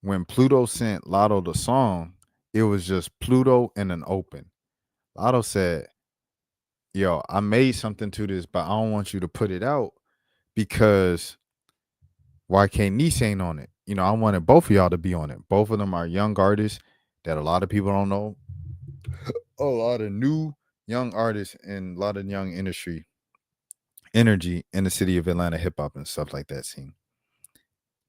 When Pluto sent Lotto the song, it was just Pluto and an open. Lotto said, yo, I made something to this, but I don't want you to put it out because YK Nice ain't on it. You know, I wanted both of y'all to be on it. Both of them are young artists that a lot of people don't know. A lot of new young artists and a lot of young energy in the city of Atlanta, hip hop and stuff like that scene.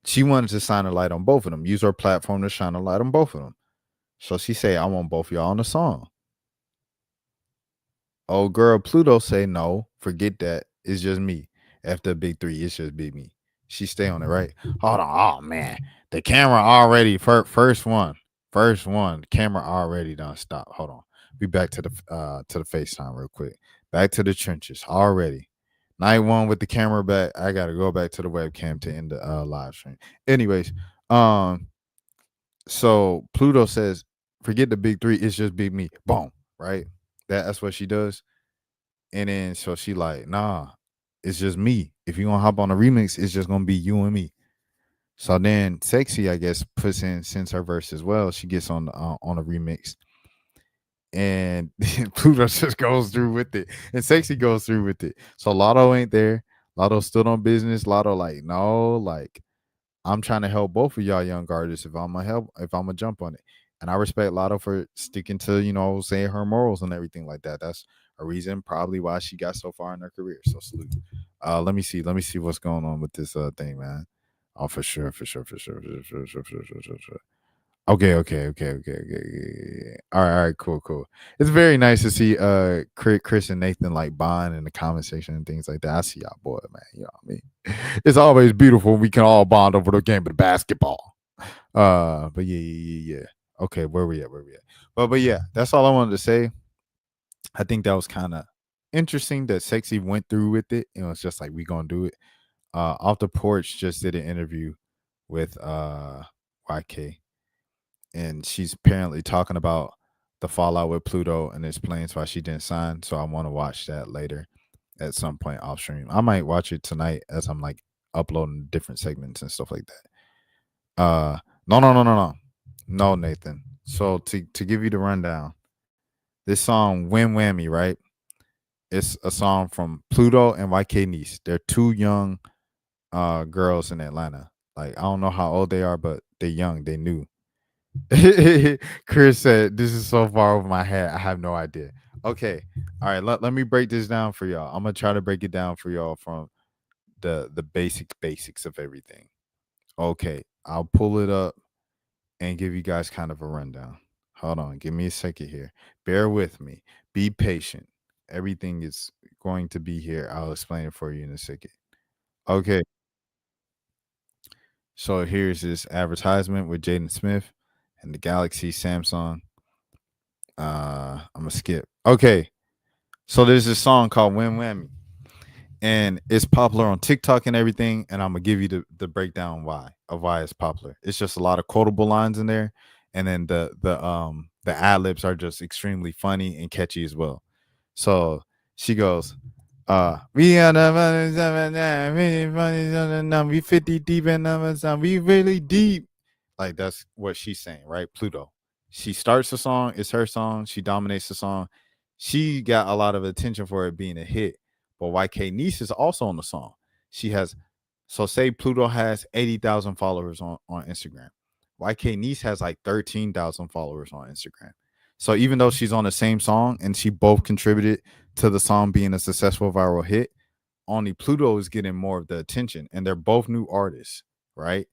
She wanted to shine a light on both of them, use her platform to shine a light on both of them. So she say, I want both of y'all on the song. Oh, girl, Pluto say, no, forget that. It's just me. After Big 3, it's just Big Me. She stay on it, right? Hold on. Oh, man. The camera already, first one, camera already done stopped. Hold on. Be back to the FaceTime real quick. Back to the trenches already. Night 1 with the camera back. I got to go back to the webcam to end the live stream. Anyways, so Pluto says, forget the Big 3, it's just Big Me. Boom, right? That's what she does. And then so she like, nah, it's just me. If you gonna hop on a remix, it's just gonna be you and me. So then Sexy, I guess, sends her verse as well. She gets on a remix, and Pluto just goes through with it, and Sexy goes through with it. So Lotto ain't there. Lotto stood on business. Lotto like, no, like I'm trying to help both of y'all young artists. If I'm gonna jump on it, and I respect Lotto for sticking to saying her morals and everything like that. That's a reason probably why she got so far in her career. So salute. Let me see what's going on with this thing, man. Oh, for sure. Okay. All right, cool. It's very nice to see Chris and Nathan like bond in the comment section and things like that. I see y'all boy, man. You know what I mean? It's always beautiful when we can all bond over the game of basketball. But yeah. Okay, where we at? But yeah, that's all I wanted to say. I think that was kind of interesting that Sexy went through with it. It was just like, we gonna do it. Off the Porch just did an interview with YK, and she's apparently talking about the fallout with Pluto and explains why she didn't sign. So I want to watch that later at some point off stream. I might watch it tonight as I'm like uploading different segments and stuff like that. No, Nathan. So to give you the rundown, this song Win Whammy, right? It's a song from Pluto and YK Niece. They're two young girls in Atlanta. Like, I don't know how old they are, but they're young. They new. Chris said, "This is so far over my head. I have no idea." Okay, all right. Let me break this down for y'all. I'm gonna try to break it down for y'all from the basics of everything. Okay, I'll pull it up and give you guys kind of a rundown. Hold on, give me a second here. Bear with me. Be patient. Everything is going to be here. I'll explain it for you in a second. Okay. So here's this advertisement with Jaden Smith and the Galaxy Samsung. I'm gonna skip. Okay. So there's this song called Win Whammy. And it's popular on TikTok and everything. And I'm gonna give you the breakdown why it's popular. It's just a lot of quotable lines in there. And then the ad libs are just extremely funny and catchy as well. So she goes, we are the we 50 deep in numbers, we really deep. Like, that's what she's saying, right? Pluto. She starts the song, it's her song, she dominates the song. She got a lot of attention for it being a hit. But YK Niece is also on the song. She has, so say Pluto has 80,000 followers on Instagram. YK Niece has like 13,000 followers on Instagram. So even though she's on the same song and she both contributed to the song being a successful viral hit, only Pluto is getting more of the attention, and they're both new artists, right?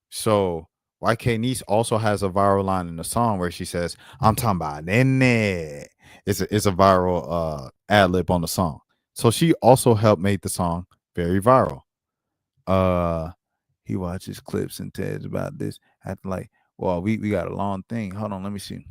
So YK Niece also has a viral line in the song where she says, "I'm talking about Nene." It's a viral ad lib on the song. So she also helped make the song very viral. He watches clips and tells about this, acting like, well, we got a long thing. Hold on, let me see.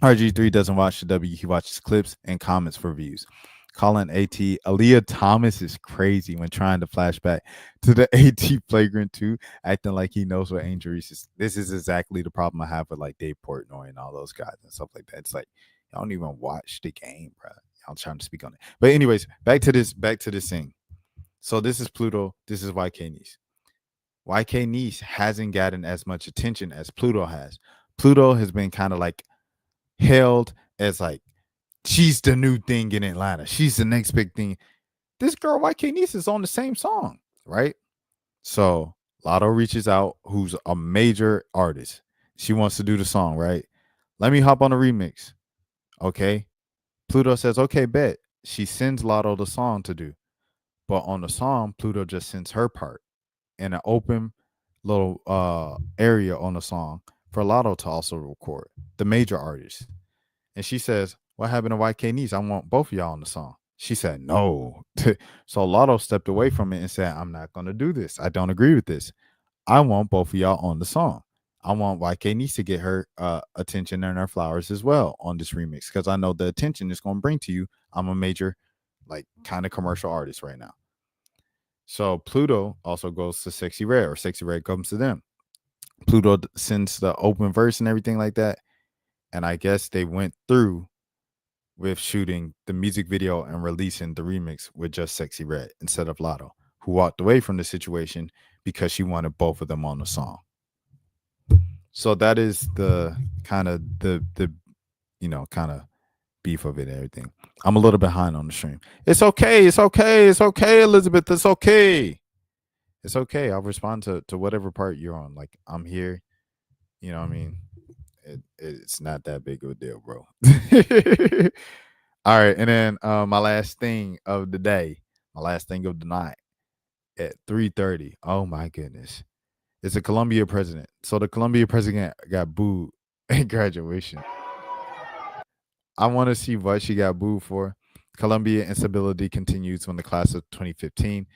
RG3 doesn't watch the W. He watches clips and comments for views. Calling AT Aaliyah Thomas is crazy when trying to flashback to the AT flagrant 2, acting like he knows what Angel Reese is. This is exactly the problem I have with like Dave Portnoy and all those guys and stuff like that. It's like, y'all don't even watch the game, bro. Y'all trying to speak on it. But anyways, back to this thing. So this is Pluto. This is YK Niece. YK Niece hasn't gotten as much attention as Pluto has. Pluto has been kind of like hailed as like, she's the new thing in Atlanta. She's the next big thing. This girl, YK Niece, is on the same song, right? So Lotto reaches out, who's a major artist. She wants to do the song, right? Let me hop on a remix. Okay. Pluto says, okay, bet. She sends Lotto the song to do. But on the song, Pluto just sends her part in an open little area on the song for Lotto to also record, the major artist. And she says, what happened to YK Niece? I want both of y'all on the song. She said, no. So Lotto stepped away from it and said, I'm not going to do this. I don't agree with this. I want both of y'all on the song. I want YK Niece to get her attention and her flowers as well on this remix, because I know the attention it's going to bring to you. I'm a major, like, kind of commercial artist right now. So Pluto also goes to Sexy Red, or Sexy Red comes to them. Pluto sends the open verse and everything like that. And I guess they went through with shooting the music video and releasing the remix with Just Sexy Red instead of Lotto, who walked away from the situation because she wanted both of them on the song. So that is the kind of the kind of beef of it and everything. I'm a little behind on the stream. It's okay. It's okay. It's okay, Elizabeth. It's okay. It's okay. I'll respond to whatever part you're on. Like, I'm here. You know what I mean? It's not that big of a deal, bro. All right. And then my last thing of the day, my last thing of the night at 3:30. Oh my goodness. It's a Colombia president. So the Colombia president got booed at graduation. I want to see what she got booed for. Colombia instability continues when the class of 2015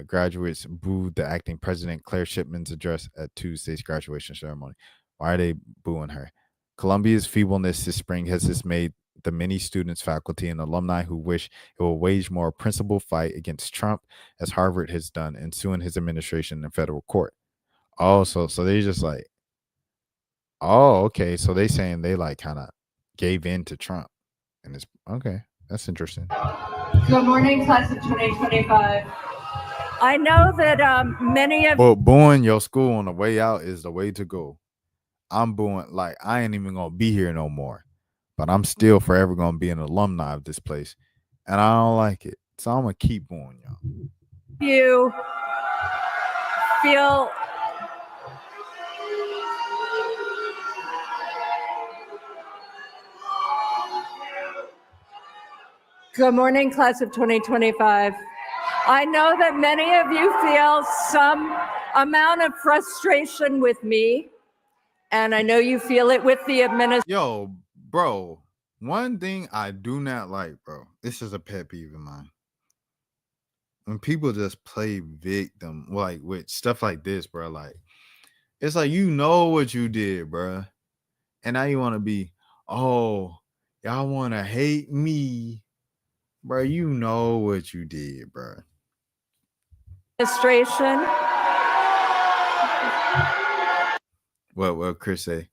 graduates booed the acting president Claire Shipman's address at Tuesday's graduation ceremony. Why are they booing her? Columbia's feebleness this spring has dismayed the many students, faculty, and alumni who wish it will wage more principled fight against Trump, as Harvard has done, and suing his administration in federal court. Oh, so they just like, oh, okay. So they saying they like kind of gave in to Trump. And it's okay. That's interesting. Good morning, class of 2025. I know that many of But booing your school on the way out is the way to go. I'm booing, like, I ain't even gonna be here no more. But I'm still forever gonna be an alumni of this place. And I don't like it. So I'm gonna keep booing y'all. you feel Good morning, class of 2025. I know that many of you feel some amount of frustration with me, and I know you feel it with the administration. Yo, bro, one thing I do not like, bro, this is a pet peeve of mine. When people just play victim, like with stuff like this, bro, like, it's like, you know what you did, bro. And now you want to be, oh, y'all want to hate me. Bro, you know what you did, bro. Administration. What Chris say?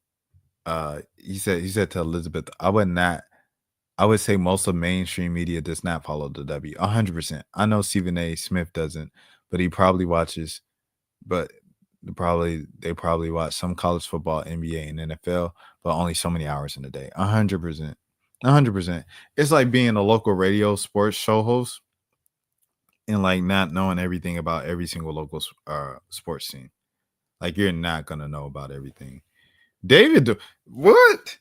He said to Elizabeth, I would say most of mainstream media does not follow the W. 100%. I know Stephen A. Smith doesn't, but he probably watches, but they probably watch some college football, NBA, and NFL, but only so many hours in a day. 100%. 100%. It's like being a local radio sports show host and like not knowing everything about every single local sports team. Like, you're not gonna know about everything. David, what?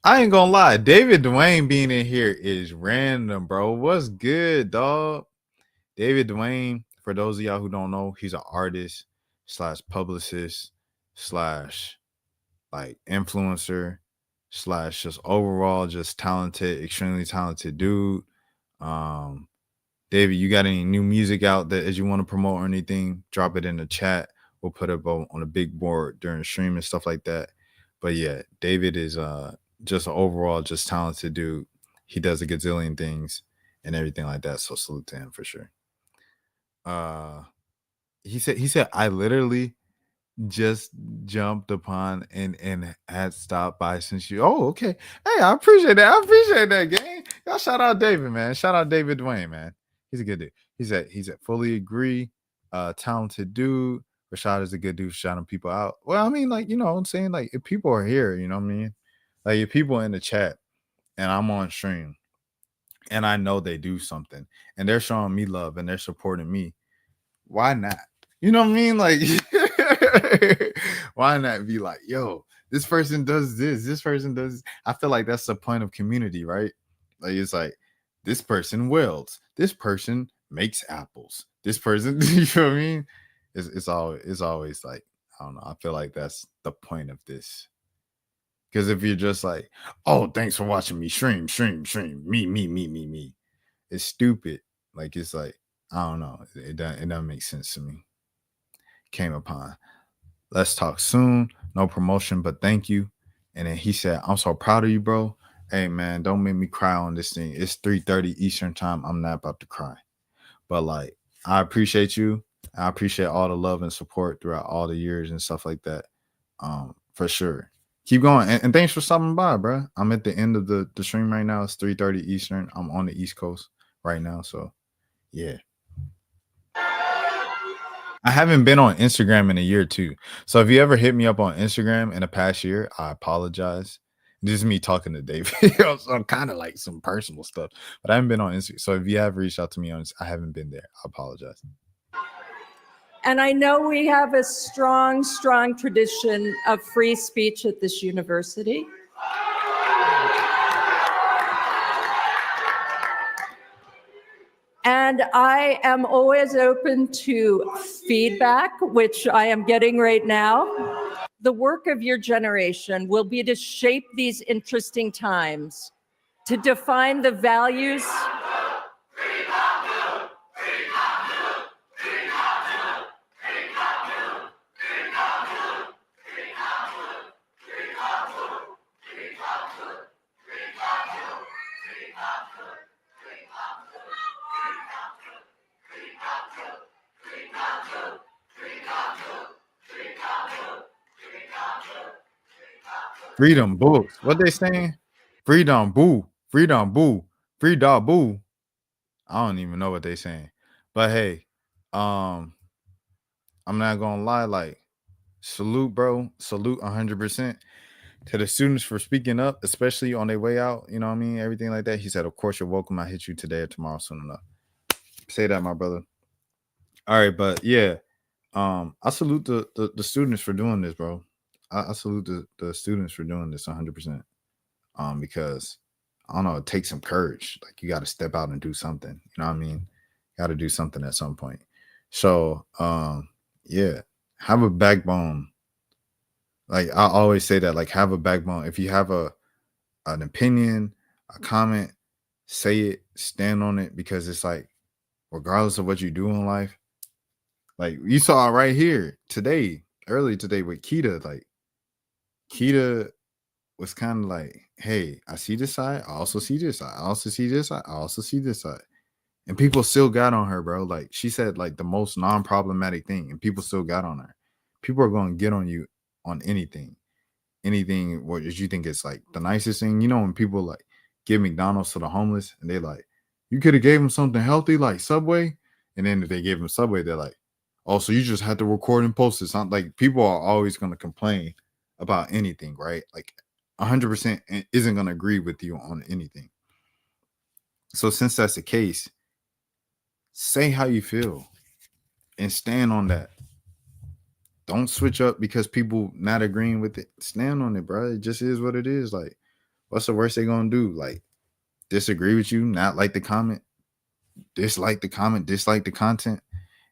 I ain't gonna lie. David Dwayne being in here is random, bro. What's good, dog? David Dwayne, for those of y'all who don't know, he's an artist / publicist / like influencer / just overall just talented, extremely talented dude. David, you got any new music out that as you want to promote or anything, drop it in the chat. We'll put it on a big board during the stream and stuff like that. But yeah, David is just an overall just talented dude. He does a gazillion things and everything like that. So salute to him for sure. He said I literally just jumped upon and had stopped by since you. Oh, okay. Hey, I appreciate that. I appreciate that, gang. Y'all shout out David, man. Shout out David Dwayne, man. He's a good dude. He's at fully agree. Talented dude. Rashad is a good dude for shouting people out. Well, I mean, like, you know what I'm saying? Like, if people are here, you know what I mean? Like, if people in the chat and I'm on stream and I know they do something and they're showing me love and they're supporting me, why not? You know what I mean? Like, why not be like, yo, this person does this person does this. I feel like that's the point of community, right? Like, it's like, this person welds, this person makes apples, this person, you know what I mean? It's always like, I don't know. I feel like that's the point of this. Because if you're just like, oh, thanks for watching me stream, me, it's stupid. Like, it's like, I don't know. It doesn't make sense to me. Came upon. Let's talk soon. No promotion, but thank you. And then he said, I'm so proud of you, bro. Hey, man, don't make me cry on this thing. It's 3:30 Eastern time. I'm not about to cry. But, like, I appreciate you. I appreciate all the love and support throughout all the years and stuff like that. For sure. keep going. And thanks for stopping by, bro. I'm at the end of the stream right now. It's 3:30 Eastern. I'm on the East Coast right now. So, yeah. I haven't been on Instagram in a year, too. So if you ever hit me up on Instagram in the past year, I apologize. This is me talking to David. So kind of like some personal stuff. But I haven't been on Instagram. So if you have reached out to me on I haven't been there. I apologize. And I know we have a strong, strong tradition of free speech at this university. And I am always open to feedback, which I am getting right now. The work of your generation will be to shape these interesting times, to define the values. Freedom books. What they saying? Freedom boo. Freedom boo. Freedom boo. I don't even know what they saying. But hey, I'm not gonna lie, like, salute, bro. Salute 100% to the students for speaking up, especially on their way out. You know what I mean? Everything like that. He said, of course you're welcome. I hit you today or tomorrow soon enough. Say that, my brother. All right, but yeah. I salute the students for doing this, bro. I salute the students for doing this 100%. Because I don't know, it takes some courage. Like, you got to step out and do something. You know what I mean? Got to do something at some point. So, yeah, have a backbone. Like, I always say that, like, have a backbone. If you have an opinion, a comment, say it, stand on it, because it's like, regardless of what you do in life, like you saw right here today, early today with Keita, like Keita was kind of like, hey, I see this side, I also see this side, I also see this side, I also see this side. And people still got on her, bro. Like, she said like the most non-problematic thing, and people still got on her. People are going to get on you on anything what you think is like the nicest thing. You know, when people like give McDonald's to the homeless and they like, you could have gave them something healthy like Subway, and then if they gave them Subway, they're like, oh, so you just had to record and post it. Not like, people are always going to complain about anything, right? Like 100% isn't going to agree with you on anything. So since that's the case, say how you feel and stand on that. Don't switch up because people not agreeing with it. Stand on it, bro. It just is what it is. Like, what's the worst they gonna do? Like, disagree with you, not like the comment, dislike the comment, dislike the content.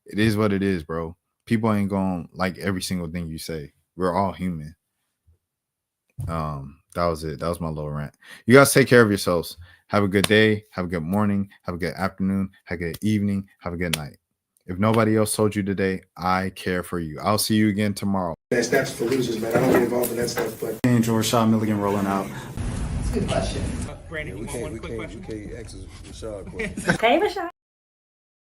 It is what it is, bro. People ain't gonna like every single thing you say. We're all human. That was it. That was my little rant. You guys take care of yourselves. Have a good day. Have a good morning. Have a good afternoon. Have a good evening. Have a good night. If nobody else told you today, I care for you. I'll see you again tomorrow. That's for losers, man. I don't get involved in that stuff, but. Angel Rashad Milligan rolling out. That's a good question. We can't ask Rashad a question. Hey, Rashad.